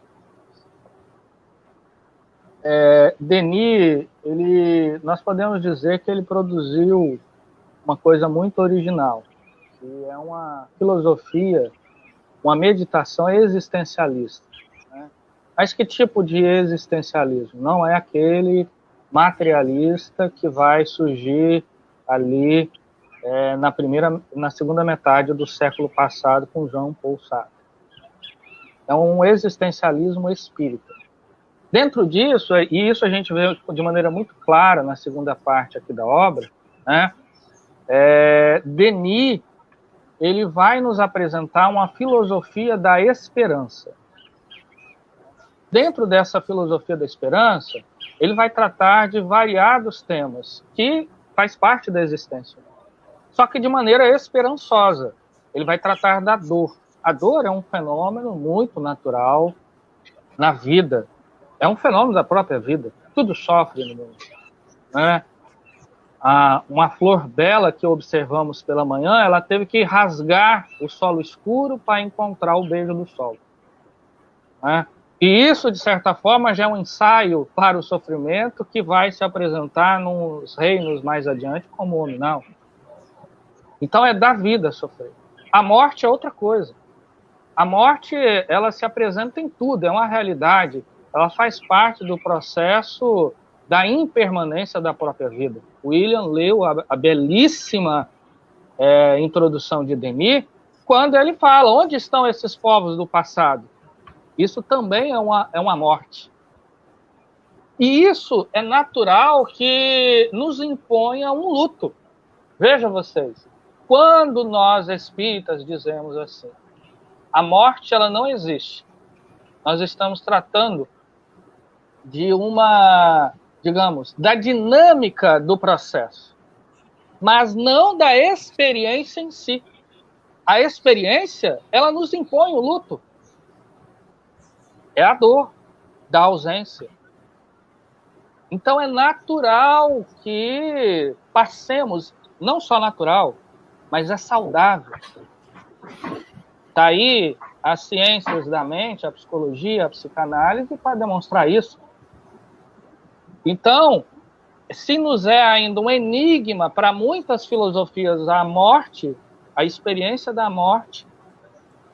Denis, nós podemos dizer que ele produziu uma coisa muito original, que é uma filosofia, uma meditação existencialista. Né? Mas que tipo de existencialismo? Não é aquele materialista que vai surgir ali na segunda metade do século passado com Jean Paul Sartre. É um existencialismo espírita. Dentro disso, e isso a gente vê de maneira muito clara na segunda parte aqui da obra, né? Denis, ele vai nos apresentar uma filosofia da esperança. Dentro dessa filosofia da esperança, ele vai tratar de variados temas que faz parte da existência, só que de maneira esperançosa. Ele vai tratar da dor. A dor é um fenômeno muito natural na vida. É um fenômeno da própria vida. Tudo sofre no mundo. Né? Uma flor bela que observamos pela manhã, ela teve que rasgar o solo escuro para encontrar o beijo do sol. Né? E isso, de certa forma, já é um ensaio para o sofrimento que vai se apresentar nos reinos mais adiante como o nominal. Então é da vida sofrer. A morte é outra coisa. A morte, ela se apresenta em tudo, é uma realidade. Ela faz parte do processo da impermanência da própria vida. William leu a belíssima introdução de Denis, quando ele fala, onde estão esses povos do passado? Isso também é uma morte. E isso é natural que nos imponha um luto. Veja vocês, quando nós espíritas dizemos assim, a morte ela não existe, nós estamos tratando de da dinâmica do processo, mas não da experiência em si. A experiência, ela nos impõe o luto. É a dor da ausência. Então é natural que passemos, não só natural, mas é saudável. Está aí as ciências da mente, a psicologia, a psicanálise, para demonstrar isso. Então, se nos é ainda um enigma para muitas filosofias a morte, a experiência da morte,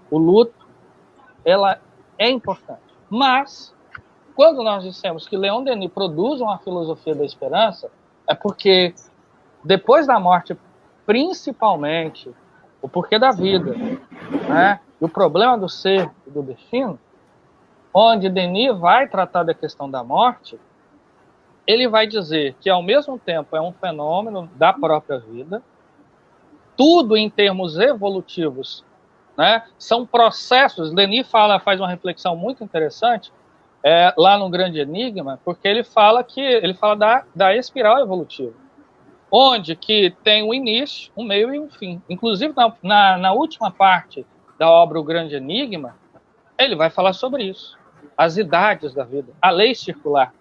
o luto, ela é importante. Mas, quando nós dissemos que Leon Denis produz uma filosofia da esperança, é porque depois da morte, principalmente, o porquê da vida, né? O problema do ser e do destino, onde Denis vai tratar da questão da morte, ele vai dizer que, ao mesmo tempo, é um fenômeno da própria vida, tudo em termos evolutivos, né? São processos. Denis faz uma reflexão muito interessante lá no Grande Enigma, porque ele fala da espiral evolutiva, onde que tem um início, um meio e um fim. Inclusive, na última parte da obra O Grande Enigma, ele vai falar sobre isso, as idades da vida, a lei circular,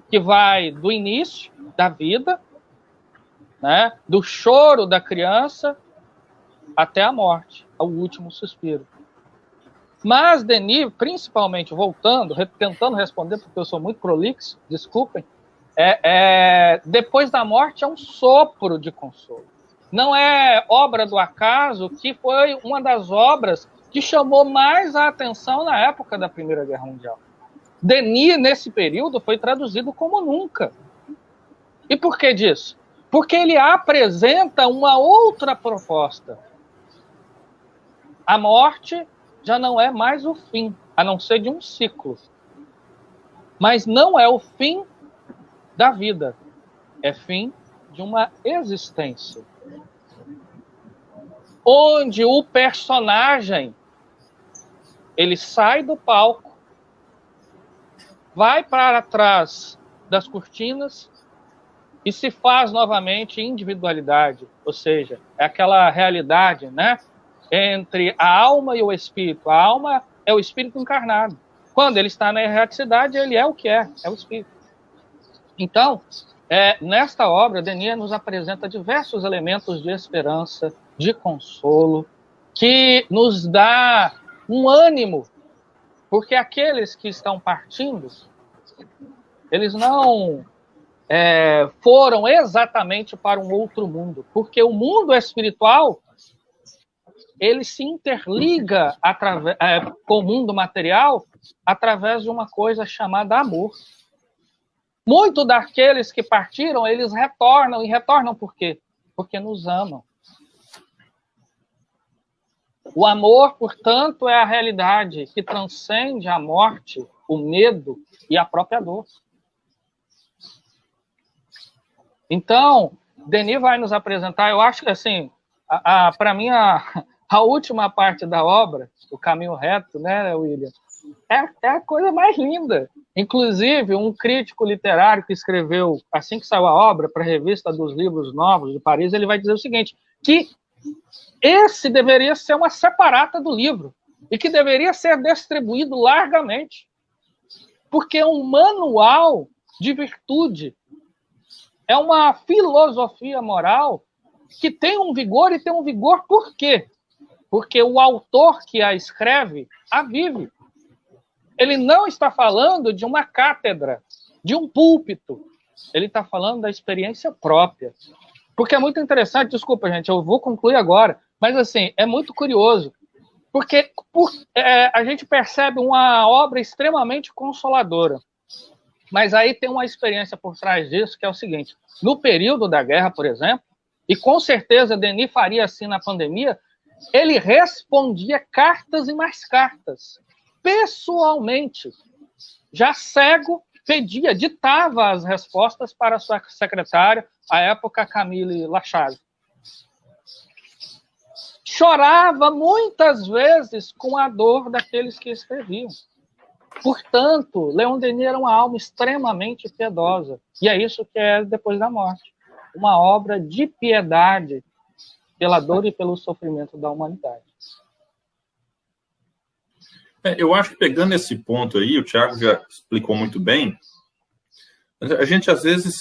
que vai do início da vida, né, do choro da criança até a morte, ao último suspiro. Mas Denis, principalmente, tentando responder, porque eu sou muito prolixo, desculpem, depois da morte é um sopro de consolo. Não é obra do acaso que foi uma das obras que chamou mais a atenção na época da Primeira Guerra Mundial. Denis, nesse período, foi traduzido como nunca. E por que disso? Porque ele apresenta uma outra proposta. A morte já não é mais o fim, a não ser de um ciclo. Mas não é o fim da vida, é fim de uma existência. Onde o personagem, ele sai do palco, vai para trás das cortinas e se faz novamente individualidade, ou seja, é aquela realidade, né, entre a alma e o espírito. A alma é o espírito encarnado. Quando ele está na erraticidade, ele é o que é o espírito. Então, nesta obra, Denis nos apresenta diversos elementos de esperança, de consolo, que nos dá um ânimo, porque aqueles que estão partindo, eles não foram exatamente para um outro mundo, porque o mundo espiritual, ele se interliga com o mundo material através de uma coisa chamada amor. Muitos daqueles que partiram, eles retornam, e retornam por quê? Porque nos amam. O amor, portanto, é a realidade que transcende a morte, o medo e a própria dor. Então, Denis vai nos apresentar, eu acho que, assim, para mim, a última parte da obra, O Caminho Reto, né, William, é a coisa mais linda. Inclusive, um crítico literário que escreveu, assim que saiu a obra, para a Revista dos Livros Novos de Paris, ele vai dizer o seguinte, que esse deveria ser uma separata do livro e que deveria ser distribuído largamente, porque é um manual de virtude, é uma filosofia moral que tem um vigor, e tem um vigor por quê? Porque o autor que a escreve a vive. Ele não está falando de uma cátedra, de um púlpito. Ele está falando da experiência própria. Porque é muito interessante, desculpa, gente, eu vou concluir agora, mas, assim, é muito curioso, porque a gente percebe uma obra extremamente consoladora. Mas aí tem uma experiência por trás disso, que é o seguinte, no período da guerra, por exemplo, e com certeza Denis faria assim na pandemia, ele respondia cartas e mais cartas, pessoalmente, já cego, pedia, ditava as respostas para a sua secretária, à época Camille Lachave. Chorava muitas vezes com a dor daqueles que escreviam. Portanto, Leon Denis era uma alma extremamente piedosa, e é isso que é Depois da Morte, uma obra de piedade pela dor e pelo sofrimento da humanidade. Eu acho que pegando esse ponto aí, o Tiago já explicou muito bem, a gente às vezes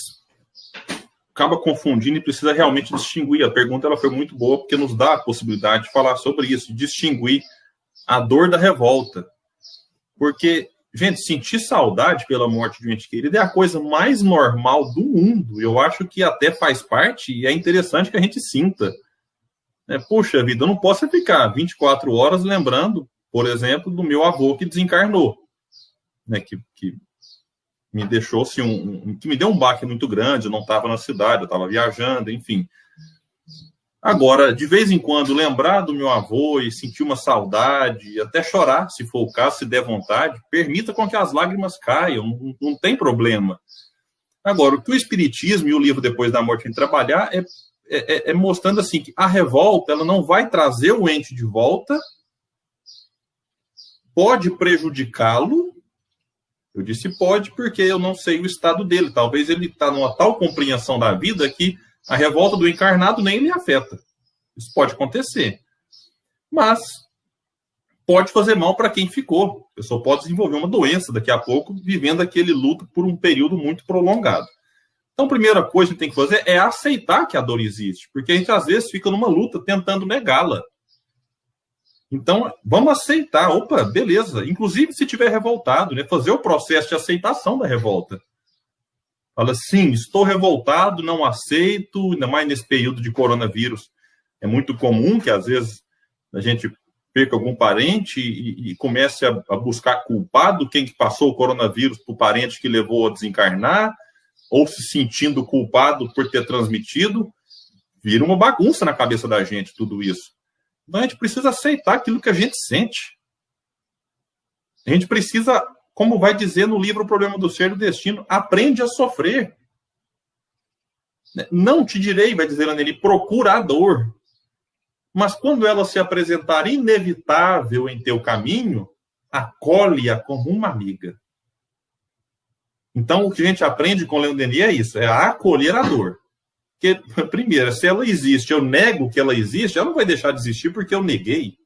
acaba confundindo e precisa realmente distinguir. A pergunta ela foi muito boa, porque nos dá a possibilidade de falar sobre isso, de distinguir a dor da revolta. Porque, gente, sentir saudade pela morte de um ente querido é a coisa mais normal do mundo. Eu acho que até faz parte e é interessante que a gente sinta. Puxa vida, eu não posso ficar 24 horas lembrando, por exemplo, do meu avô que desencarnou, né, que me deixou assim, que me deu um baque muito grande, eu não estava na cidade, eu estava viajando, enfim. Agora, de vez em quando, lembrar do meu avô e sentir uma saudade, até chorar, se for o caso, se der vontade, permita com que as lágrimas caiam, não tem problema. Agora, o que o Espiritismo e o livro Depois da Morte vem trabalhar é mostrando assim que a revolta ela não vai trazer o ente de volta, pode prejudicá-lo. Eu disse pode porque eu não sei o estado dele. Talvez ele está numa tal compreensão da vida que a revolta do encarnado nem lhe afeta. Isso pode acontecer. Mas pode fazer mal para quem ficou. A pessoa pode desenvolver uma doença daqui a pouco, vivendo aquele luto por um período muito prolongado. Então, a primeira coisa que tem que fazer é aceitar que a dor existe, porque a gente, às vezes, fica numa luta tentando negá-la. Então, vamos aceitar. Opa, beleza. Inclusive, se estiver revoltado, né, fazer o processo de aceitação da revolta. Fala, sim, estou revoltado, não aceito, ainda mais nesse período de coronavírus. É muito comum que, às vezes, a gente perca algum parente e comece a buscar culpado, quem que passou o coronavírus para o parente que levou a desencarnar, ou se sentindo culpado por ter transmitido. Vira uma bagunça na cabeça da gente, tudo isso. Então, a gente precisa aceitar aquilo que a gente sente. A gente precisa, como vai dizer no livro O Problema do Ser e do Destino, aprende a sofrer. Não te direi, vai dizer nele, procura a dor. Mas quando ela se apresentar inevitável em teu caminho, acolhe-a como uma amiga. Então, o que a gente aprende com Leon Denis é isso, é a acolher a dor. Porque, primeiro, se ela existe, eu nego que ela existe, ela não vai deixar de existir porque eu neguei.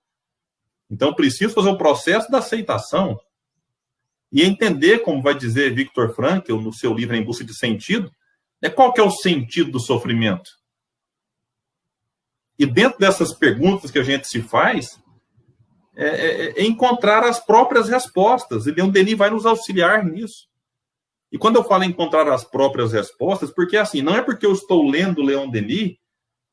Então, eu preciso fazer o processo da aceitação e entender, como vai dizer Viktor Frankl no seu livro Em Busca de Sentido, qual que é o sentido do sofrimento. E dentro dessas perguntas que a gente se faz, encontrar as próprias respostas. E Leon Denis vai nos auxiliar nisso. E quando eu falo em encontrar as próprias respostas, porque assim, não é porque eu estou lendo Leon Denis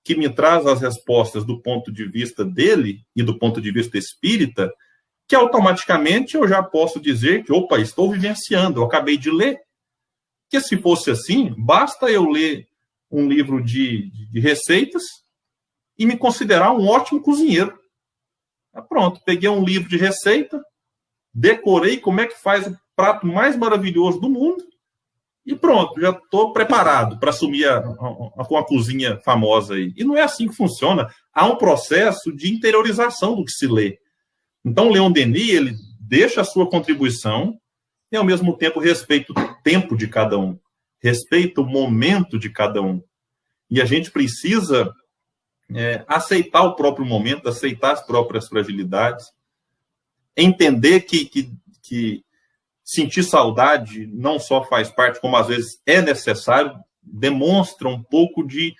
que me traz as respostas do ponto de vista dele e do ponto de vista espírita, que automaticamente eu já posso dizer que, opa, estou vivenciando, eu acabei de ler. Que se fosse assim, basta eu ler um livro de receitas e me considerar um ótimo cozinheiro. Pronto, peguei um livro de receita, decorei como é que faz o prato mais maravilhoso do mundo e pronto, já estou preparado para assumir com a cozinha famosa aí. E não é assim que funciona. Há um processo de interiorização do que se lê. Então, Leon Denis, ele deixa a sua contribuição e, ao mesmo tempo, respeita o tempo de cada um, respeita o momento de cada um. E a gente precisa aceitar o próprio momento, aceitar as próprias fragilidades, entender que sentir saudade não só faz parte, como às vezes é necessário, demonstra um pouco de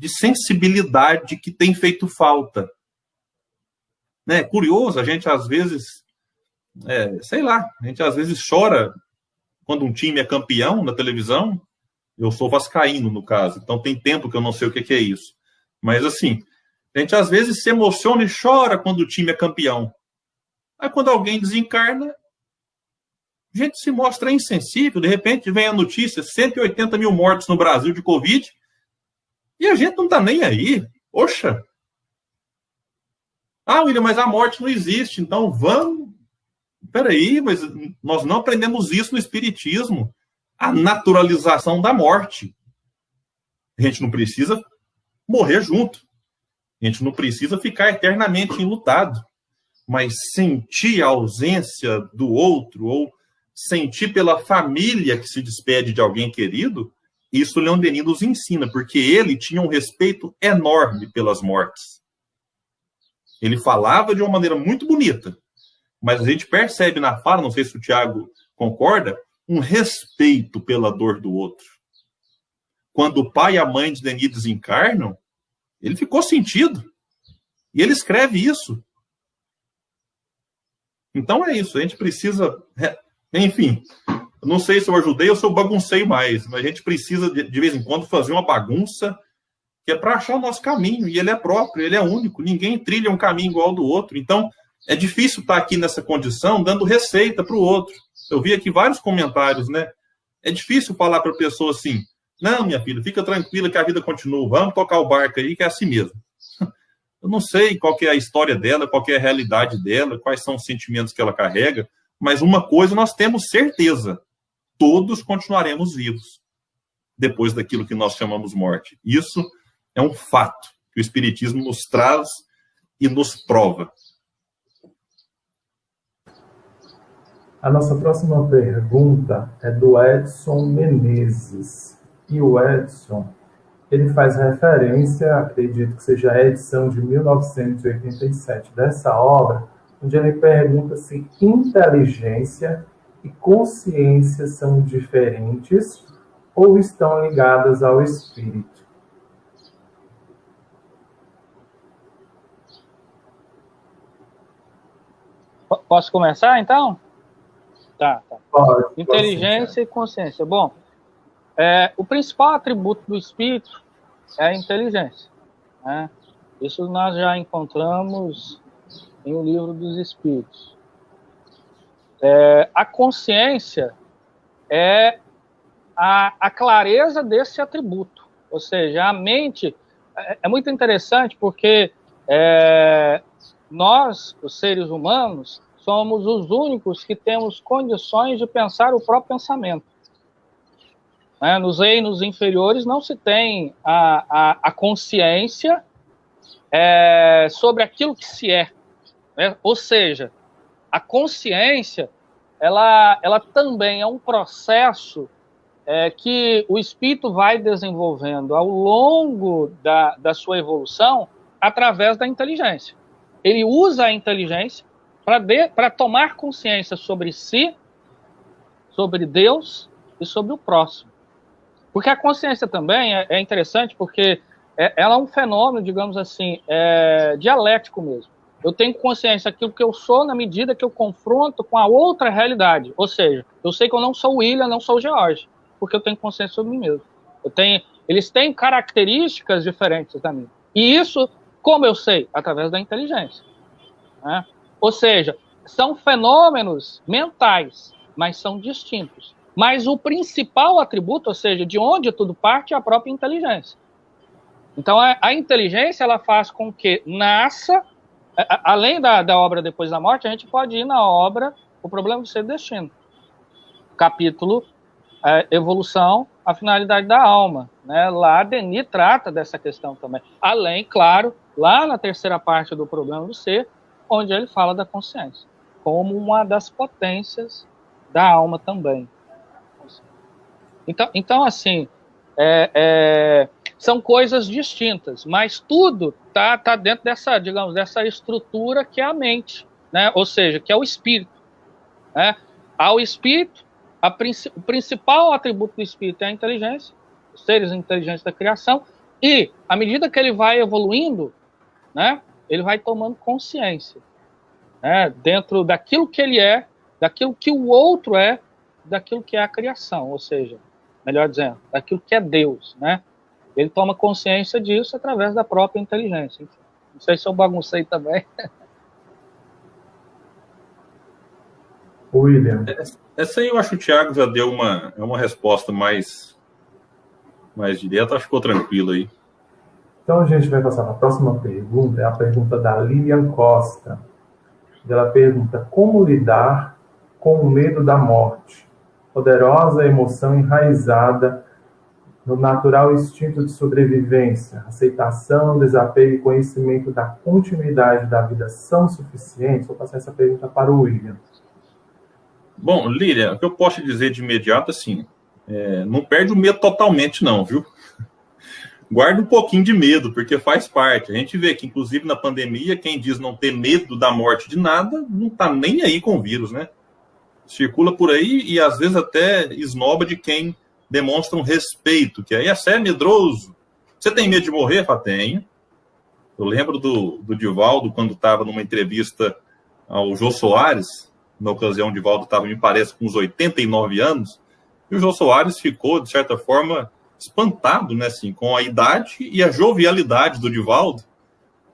sensibilidade que tem feito falta. É curioso, a gente às vezes, a gente às vezes chora quando um time é campeão na televisão. Eu sou vascaíno, no caso, então tem tempo que eu não sei o que é isso. Mas assim, a gente às vezes se emociona e chora quando o time é campeão. Aí quando alguém desencarna, a gente se mostra insensível, de repente vem a notícia, 180 mil mortos no Brasil de Covid, e a gente não está nem aí. Poxa! William, mas a morte não existe, então vamos... Peraí, mas nós não aprendemos isso no Espiritismo. A naturalização da morte. A gente não precisa morrer junto. A gente não precisa ficar eternamente enlutado. Mas sentir a ausência do outro, ou sentir pela família que se despede de alguém querido, isso Leon Denis nos ensina, porque ele tinha um respeito enorme pelas mortes. Ele falava de uma maneira muito bonita, mas a gente percebe na fala, não sei se o Tiago concorda, um respeito pela dor do outro. Quando o pai e a mãe de Denis desencarnam, ele ficou sentido. E ele escreve isso. Então é isso, a gente precisa... Enfim, não sei se eu ajudei ou se eu baguncei mais, mas a gente precisa, de vez em quando, fazer uma bagunça que é para achar o nosso caminho, e ele é próprio, ele é único, ninguém trilha um caminho igual ao do outro. Então, é difícil estar aqui nessa condição dando receita para o outro. Eu vi aqui vários comentários, né? É difícil falar para a pessoa assim, não, minha filha, fica tranquila que a vida continua, vamos tocar o barco aí, que é assim mesmo. Eu não sei qual que é a história dela, qual que é a realidade dela, quais são os sentimentos que ela carrega, mas uma coisa nós temos certeza, todos continuaremos vivos depois daquilo que nós chamamos morte. Isso é um fato que o Espiritismo nos traz e nos prova. A nossa próxima pergunta é do Edson Menezes. E o Edson, ele faz referência, acredito que seja a edição de 1987 dessa obra, onde ele pergunta se inteligência e consciência são diferentes ou estão ligadas ao espírito. Posso começar, então? Tá. Pode, inteligência e consciência. Bom, o principal atributo do espírito é a inteligência, né? Isso nós já encontramos em O Livro dos Espíritos. A consciência é a clareza desse atributo, ou seja, a mente é muito interessante porque nós, os seres humanos, somos os únicos que temos condições de pensar o próprio pensamento. Nos reinos inferiores não se tem a consciência sobre aquilo que se é. Ou seja, a consciência ela também é um processo que o espírito vai desenvolvendo ao longo da sua evolução através da inteligência. Ele usa a inteligência para tomar consciência sobre si, sobre Deus e sobre o próximo. Porque a consciência também é interessante porque ela é um fenômeno, digamos assim, dialético mesmo. Eu tenho consciência daquilo que eu sou na medida que eu confronto com a outra realidade. Ou seja, eu sei que eu não sou o William, não sou o George, porque eu tenho consciência sobre mim mesmo. Eles têm características diferentes da minha. E isso, como eu sei? Através da inteligência. Né? Ou seja, são fenômenos mentais, mas são distintos. Mas o principal atributo, ou seja, de onde tudo parte, é a própria inteligência. Então, a inteligência ela faz com que nasça, além da obra depois da morte, a gente pode ir na obra O Problema do Ser e do Destino. Capítulo Evolução, a Finalidade da Alma. Né? Lá, Denis trata dessa questão também. Além, claro, lá na terceira parte do Problema do Ser, onde ele fala da consciência, como uma das potências da alma também. Então assim, são coisas distintas, mas tudo tá dentro dessa, digamos, dessa estrutura que é a mente, né? Ou seja, que é o espírito. Né? Ao espírito, o principal atributo do espírito é a inteligência, os seres inteligentes da criação, e à medida que ele vai evoluindo, né, ele vai tomando consciência, né, dentro daquilo que ele é, daquilo que o outro é, daquilo que é a criação, ou seja, melhor dizendo, daquilo que é Deus, né? Ele toma consciência disso através da própria inteligência. Não sei se eu baguncei também. William. Essa aí eu acho que o Thiago já deu uma resposta mais direta, acho que ficou tranquilo aí. Então a gente vai passar para a próxima pergunta, é a pergunta da Lilian Costa. Ela pergunta: como lidar com o medo da morte? Poderosa emoção enraizada no natural instinto de sobrevivência, aceitação, desapego e conhecimento da continuidade da vida são suficientes? Vou passar essa pergunta para o William. Bom, Lilian, o que eu posso dizer de imediato, assim, não perde o medo totalmente não, viu? Guarda um pouquinho de medo, porque faz parte. A gente vê que, inclusive, na pandemia, quem diz não ter medo da morte de nada, não está nem aí com o vírus, né? Circula por aí e, às vezes, até esnoba de quem demonstra um respeito, que aí é medroso. Você tem medo de morrer? Fala, tenho. Eu lembro do Divaldo, quando estava numa entrevista ao Jô Soares, na ocasião o Divaldo estava, me parece, com uns 89 anos, e o Jô Soares ficou, de certa forma, espantado, né, assim, com a idade e a jovialidade do Divaldo.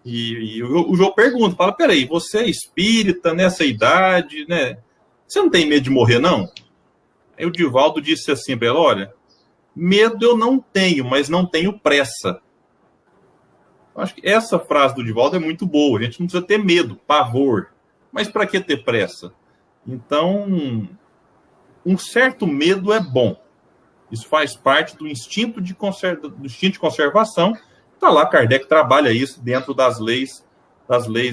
E o Jô pergunta, fala, peraí, você é espírita nessa idade, né? Você não tem medo de morrer, não? Aí o Divaldo disse assim para ela, olha, medo eu não tenho, mas não tenho pressa. Eu acho que essa frase do Divaldo é muito boa. A gente não precisa ter medo, pavor. Mas para que ter pressa? Então, um certo medo é bom. Isso faz parte do instinto de conservação. Está lá, Kardec trabalha isso dentro das leis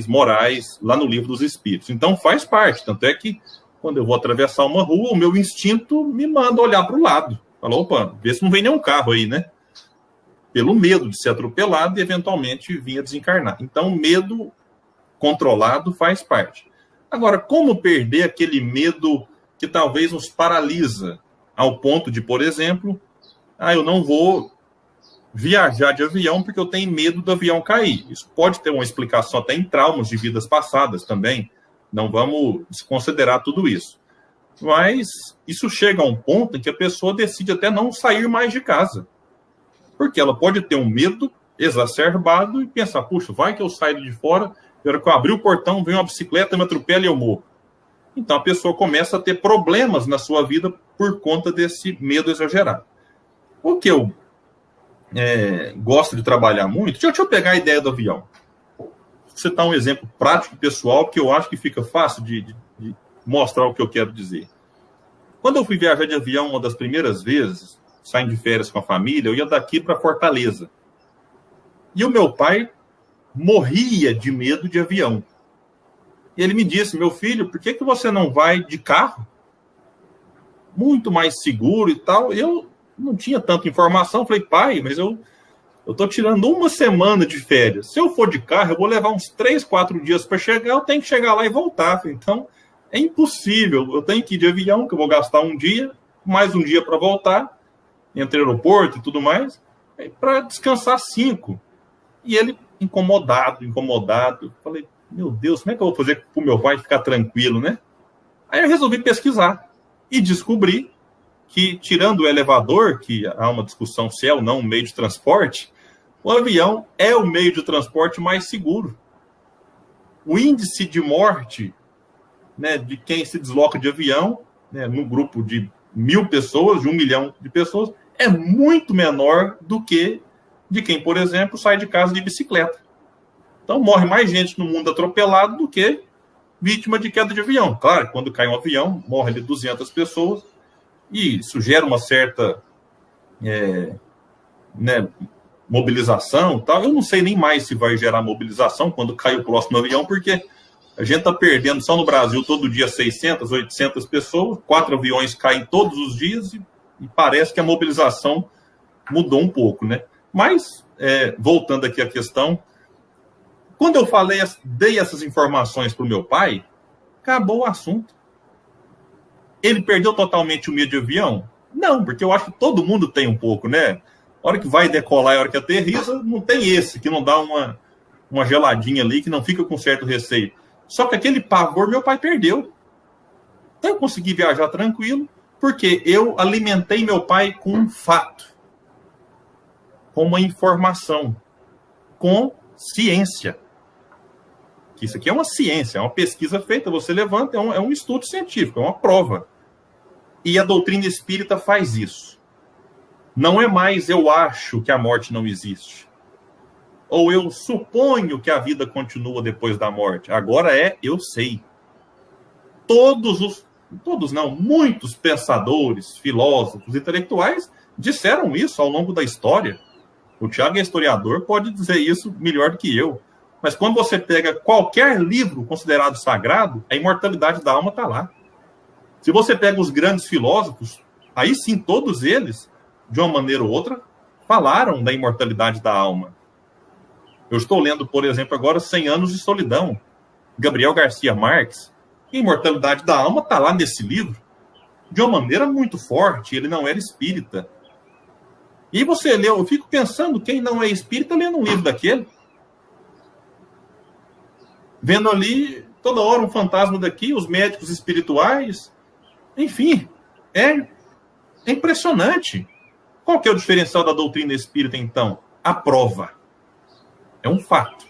morais, lá no Livro dos Espíritos. Então, faz parte. Tanto é que, quando eu vou atravessar uma rua, o meu instinto me manda olhar para o lado. Fala, opa, vê se não vem nenhum carro aí, né? Pelo medo de ser atropelado e, eventualmente, vir a desencarnar. Então, o medo controlado faz parte. Agora, como perder aquele medo que talvez nos paralisa, ao ponto de, por exemplo, eu não vou viajar de avião porque eu tenho medo do avião cair. Isso pode ter uma explicação até em traumas de vidas passadas também. Não vamos desconsiderar tudo isso. Mas isso chega a um ponto em que a pessoa decide até não sair mais de casa. Porque ela pode ter um medo exacerbado e pensar, puxa, vai que eu saio de fora, na hora que eu abrir o portão, vem uma bicicleta, me atropela e eu morro. Então a pessoa começa a ter problemas na sua vida por conta desse medo exagerado. O que eu gosto de trabalhar muito, deixa eu pegar a ideia do avião. Vou citar um exemplo prático, pessoal, que eu acho que fica fácil de mostrar o que eu quero dizer. Quando eu fui viajar de avião uma das primeiras vezes, saindo de férias com a família, eu ia daqui para Fortaleza. E o meu pai morria de medo de avião. E ele me disse, meu filho, por que você não vai de carro? Muito mais seguro e tal. Eu não tinha tanta informação. Falei, pai, mas eu estou tirando uma semana de férias. Se eu for de carro, eu vou levar uns 3, 4 dias para chegar. Eu tenho que chegar lá e voltar. Então, é impossível. Eu tenho que ir de avião, que eu vou gastar um dia, mais um dia para voltar, entre aeroporto e tudo mais. para descansar 5. E ele incomodado. Falei, meu Deus, como é que eu vou fazer para o meu pai ficar tranquilo, né? Aí eu resolvi pesquisar e descobri que, tirando o elevador, que há uma discussão se é ou não um meio de transporte, o avião é o meio de transporte mais seguro. O índice de morte, né, de quem se desloca de avião, né, num grupo de 1.000 pessoas, de 1 milhão de pessoas, é muito menor do que de quem, por exemplo, sai de casa de bicicleta. Então, morre mais gente no mundo atropelado do que vítima de queda de avião. Claro, quando cai um avião, morre ali 200 pessoas, e isso gera uma certa né, mobilização. Tal. Eu não sei nem mais se vai gerar mobilização quando cai o próximo avião, porque a gente está perdendo só no Brasil todo dia 600, 800 pessoas, 4 aviões caem todos os dias e parece que a mobilização mudou um pouco, né? Mas, voltando aqui à questão, quando eu dei essas informações para o meu pai, acabou o assunto. Ele perdeu totalmente o medo de avião? Não, porque eu acho que todo mundo tem um pouco, né? A hora que vai decolar e a hora que aterriza, não tem esse, que não dá uma geladinha ali, que não fica com certo receio. Só que aquele pavor meu pai perdeu. Então eu consegui viajar tranquilo, porque eu alimentei meu pai com um fato, com uma informação, com ciência. Que isso aqui é uma ciência, é uma pesquisa feita, você levanta, é um estudo científico, é uma prova. E a doutrina espírita faz isso. Não é mais eu acho que a morte não existe. Ou eu suponho que a vida continua depois da morte. Agora eu sei. Muitos pensadores, filósofos, intelectuais disseram isso ao longo da história. O Tiago é historiador, pode dizer isso melhor do que eu. Mas quando você pega qualquer livro considerado sagrado, a imortalidade da alma está lá. Se você pega os grandes filósofos, aí sim, todos eles, de uma maneira ou outra, falaram da imortalidade da alma. Eu estou lendo, por exemplo, agora 100 Anos de Solidão, Gabriel Garcia Marques. A imortalidade da alma está lá nesse livro, de uma maneira muito forte. Ele não era espírita. E você leu, eu fico pensando, quem não é espírita lendo um livro daquele, vendo ali toda hora um fantasma daqui, os médicos espirituais, enfim, é impressionante. Qual que é o diferencial da doutrina espírita, então? A prova. É um fato.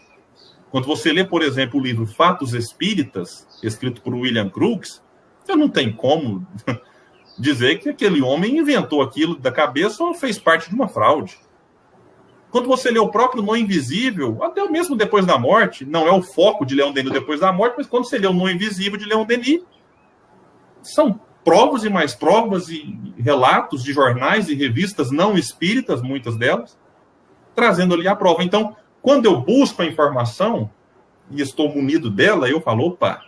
Quando você lê, por exemplo, o livro Fatos Espíritas, escrito por William Crookes, você não tem como dizer que aquele homem inventou aquilo da cabeça ou fez parte de uma fraude. Quando você lê o próprio No Invisível, até mesmo depois da morte, não é o foco de Leon Denis depois da morte, mas quando você lê o No Invisível de Leon Denis, são provas e mais provas e relatos de jornais e revistas não espíritas, muitas delas, trazendo ali a prova. Então, quando eu busco a informação e estou munido dela, eu falo, opa,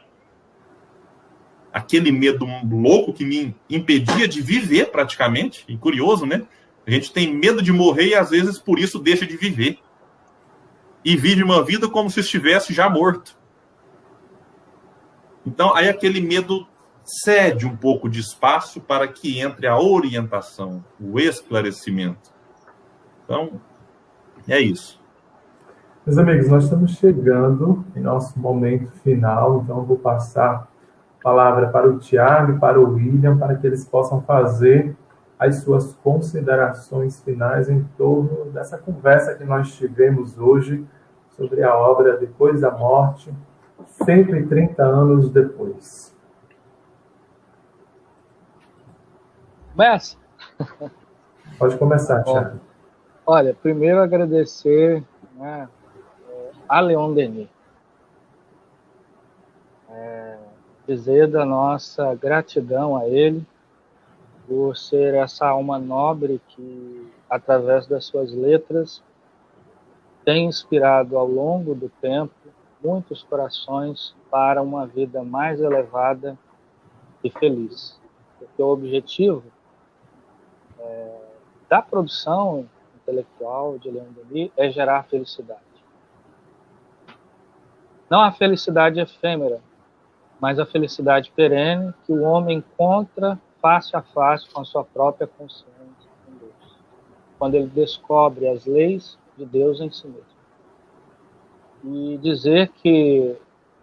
aquele medo louco que me impedia de viver praticamente, e curioso, né? A gente tem medo de morrer e às vezes por isso deixa de viver. E vive uma vida como se estivesse já morto. Então, aí aquele medo cede um pouco de espaço para que entre a orientação, o esclarecimento. Então, é isso. Meus amigos, nós estamos chegando em nosso momento final, então eu vou passar a palavra para o Tiago e para o William, para que eles possam fazer as suas considerações finais em torno dessa conversa que nós tivemos hoje sobre a obra Depois da Morte, 130 anos depois. Começa? Pode começar, Tiago. Olha, primeiro agradecer, né, a Leon Denis. Dizer da nossa gratidão a ele por ser essa alma nobre que, através das suas letras, tem inspirado ao longo do tempo muitos corações para uma vida mais elevada e feliz. Porque o objetivo da produção intelectual de Leon Denis é gerar felicidade. Não a felicidade efêmera, mas a felicidade perene que o homem encontra face a face com a sua própria consciência com Deus. quando ele descobre as leis de Deus em si mesmo. E dizer que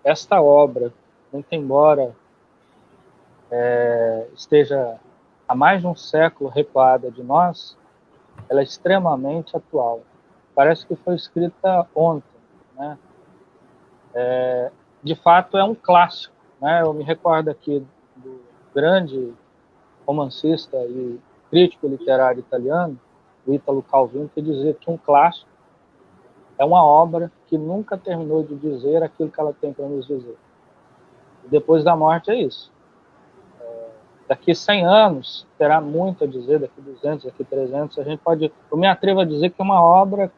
esta obra, muito embora esteja há mais de um século recuada de nós, ela é extremamente atual. Parece que foi escrita ontem, né? De fato, é um clássico, né? Eu me recordo aqui do grande romancista e crítico literário italiano, o Ítalo Calvino, que dizia que um clássico é uma obra que nunca terminou de dizer aquilo que ela tem para nos dizer. E depois da morte é isso. Daqui 100 anos terá muito a dizer, daqui 200, daqui 300, eu me atrevo a dizer que é uma obra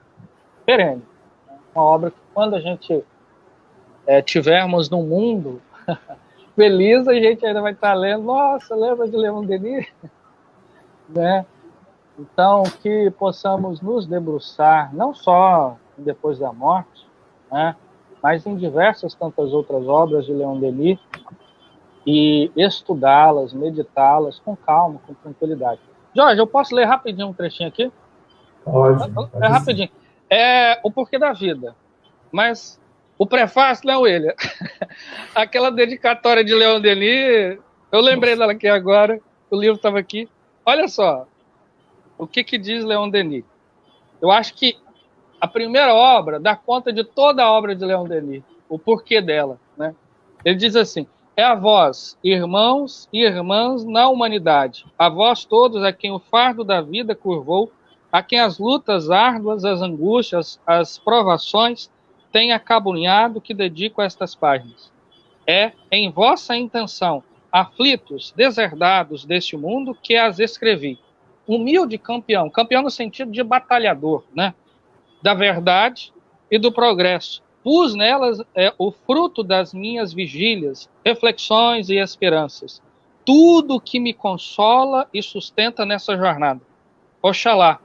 perene, né? Uma obra que quando a gente tivermos num mundo feliz, a gente ainda vai estar lendo, nossa, lembra de Leon Denis? Né? Então, que possamos nos debruçar, não só depois da morte, né, mas em diversas tantas outras obras de Leon Denis, e estudá-las, meditá-las com calma, com tranquilidade. Jorge, eu posso ler rapidinho um trechinho aqui? Pode rapidinho. É O Porquê da Vida, mas o prefácio, né, William? Aquela dedicatória de Leon Denis, eu lembrei dela aqui agora, o livro estava aqui. Olha só, o que diz Leon Denis? Eu acho que a primeira obra dá conta de toda a obra de Leon Denis, o porquê dela, né? Ele diz assim: é a vós, irmãos e irmãs na humanidade, a vós todos a quem o fardo da vida curvou, a quem as lutas árduas, as angústias, as provações têm acabunhado, que dedico a estas páginas. É em vossa intenção, aflitos, deserdados deste mundo, que as escrevi. Humilde campeão no sentido de batalhador, né? Da verdade e do progresso. Pus nelas o fruto das minhas vigílias, reflexões e esperanças. Tudo que me consola e sustenta nessa jornada. Oxalá,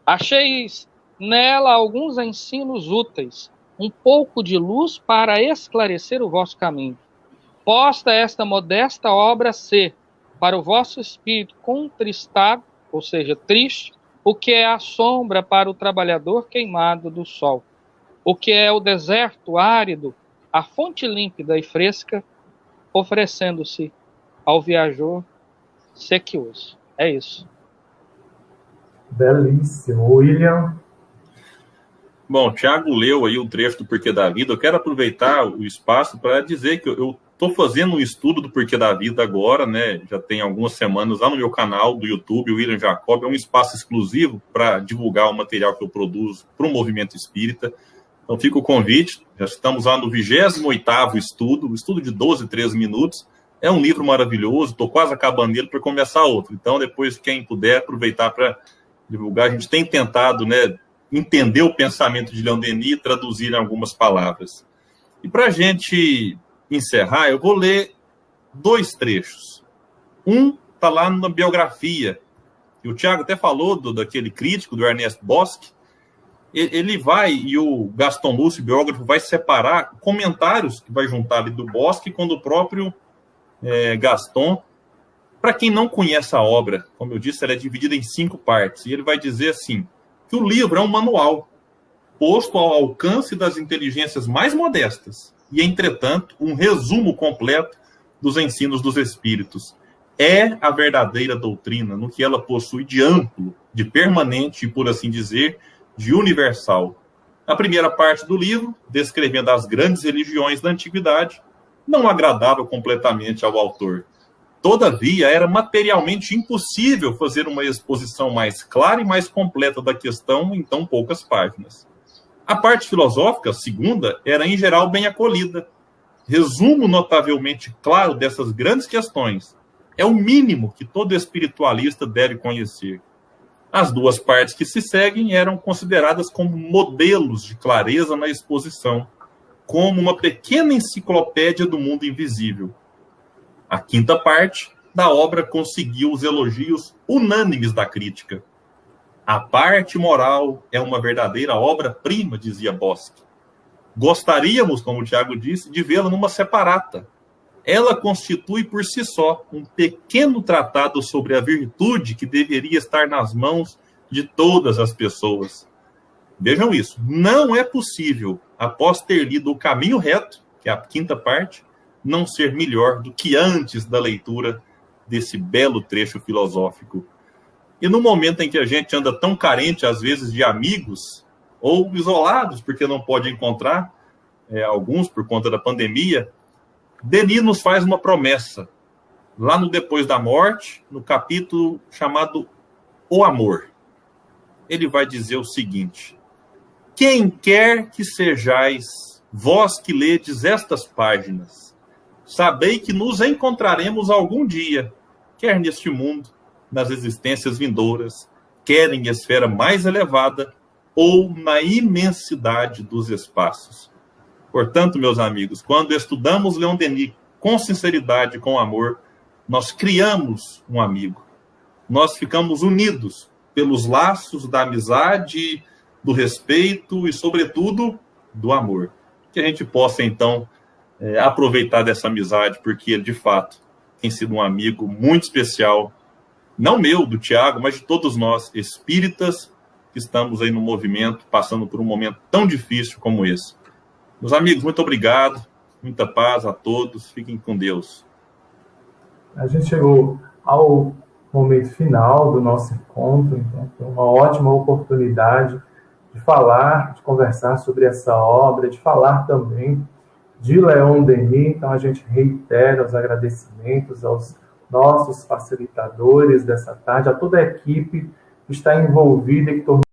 acheis nela alguns ensinos úteis, um pouco de luz para esclarecer o vosso caminho. Posta esta modesta obra ser, para o vosso espírito contristado, ou seja, triste, o que é a sombra para o trabalhador queimado do sol, o que é o deserto árido, a fonte límpida e fresca, oferecendo-se ao viajor sequioso. É isso. Belíssimo. William? Bom, o Thiago leu aí o trecho do Porquê da Vida. Eu quero aproveitar o espaço para dizer que eu estou fazendo um estudo do Porquê da Vida agora, né? Já tem algumas semanas lá no meu canal do YouTube, o William Jacob. É um espaço exclusivo para divulgar o material que eu produzo para o movimento espírita. Então fica o convite. Já estamos lá no 28º estudo, o estudo de 12, 13 minutos. É um livro maravilhoso, estou quase acabando ele para começar outro. Então depois, quem puder aproveitar para divulgar, a gente tem tentado, né, entender o pensamento de Leon Denis e traduzir em algumas palavras. E para a gente encerrar, eu vou ler 2 trechos. Um está lá na biografia, e o Thiago até falou daquele crítico, do Ernest Bosque. Ele vai, e o Gaston Lúcio, biógrafo, vai separar comentários que vai juntar ali do Bosque com o próprio Gaston. Para quem não conhece a obra, como eu disse, ela é dividida em 5 partes, e ele vai dizer assim, que o livro é um manual posto ao alcance das inteligências mais modestas e, entretanto, um resumo completo dos ensinos dos espíritos. É a verdadeira doutrina no que ela possui de amplo, de permanente e, por assim dizer, de universal. A primeira parte do livro, descrevendo as grandes religiões da antiguidade, não agradava completamente ao autor. Todavia, era materialmente impossível fazer uma exposição mais clara e mais completa da questão em tão poucas páginas. A parte filosófica, a segunda, era em geral bem acolhida. Resumo notavelmente claro dessas grandes questões. É o mínimo que todo espiritualista deve conhecer. As 2 partes que se seguem eram consideradas como modelos de clareza na exposição, como uma pequena enciclopédia do mundo invisível. A 5ª parte da obra conseguiu os elogios unânimes da crítica. A parte moral é uma verdadeira obra-prima, dizia Bosque. Gostaríamos, como o Tiago disse, de vê-la numa separata. Ela constitui por si só um pequeno tratado sobre a virtude que deveria estar nas mãos de todas as pessoas. Vejam isso, não é possível, após ter lido O Caminho Reto, que é a quinta parte, não ser melhor do que antes da leitura desse belo trecho filosófico. E no momento em que a gente anda tão carente, às vezes, de amigos, ou isolados, porque não pode encontrar, alguns por conta da pandemia, Denis nos faz uma promessa, lá no Depois da Morte, no capítulo chamado O Amor. Ele vai dizer o seguinte: quem quer que sejais, vós que ledes estas páginas, sabei que nos encontraremos algum dia, quer neste mundo, nas existências vindouras, quer em esfera mais elevada, ou na imensidade dos espaços. Portanto, meus amigos, quando estudamos Leon Denis com sinceridade, com amor, nós criamos um amigo. Nós ficamos unidos pelos laços da amizade, do respeito e, sobretudo, do amor. Que a gente possa, então, aproveitar dessa amizade, porque ele, de fato, tem sido um amigo muito especial, não meu, do Tiago, mas de todos nós, espíritas, que estamos aí no movimento, passando por um momento tão difícil como esse. Meus amigos, muito obrigado, muita paz a todos, fiquem com Deus. A gente chegou ao momento final do nosso encontro, então foi uma ótima oportunidade de falar, de conversar sobre essa obra, de falar também de Leon Denis. Então a gente reitera os agradecimentos aos nossos facilitadores dessa tarde, a toda a equipe que está envolvida e que tornou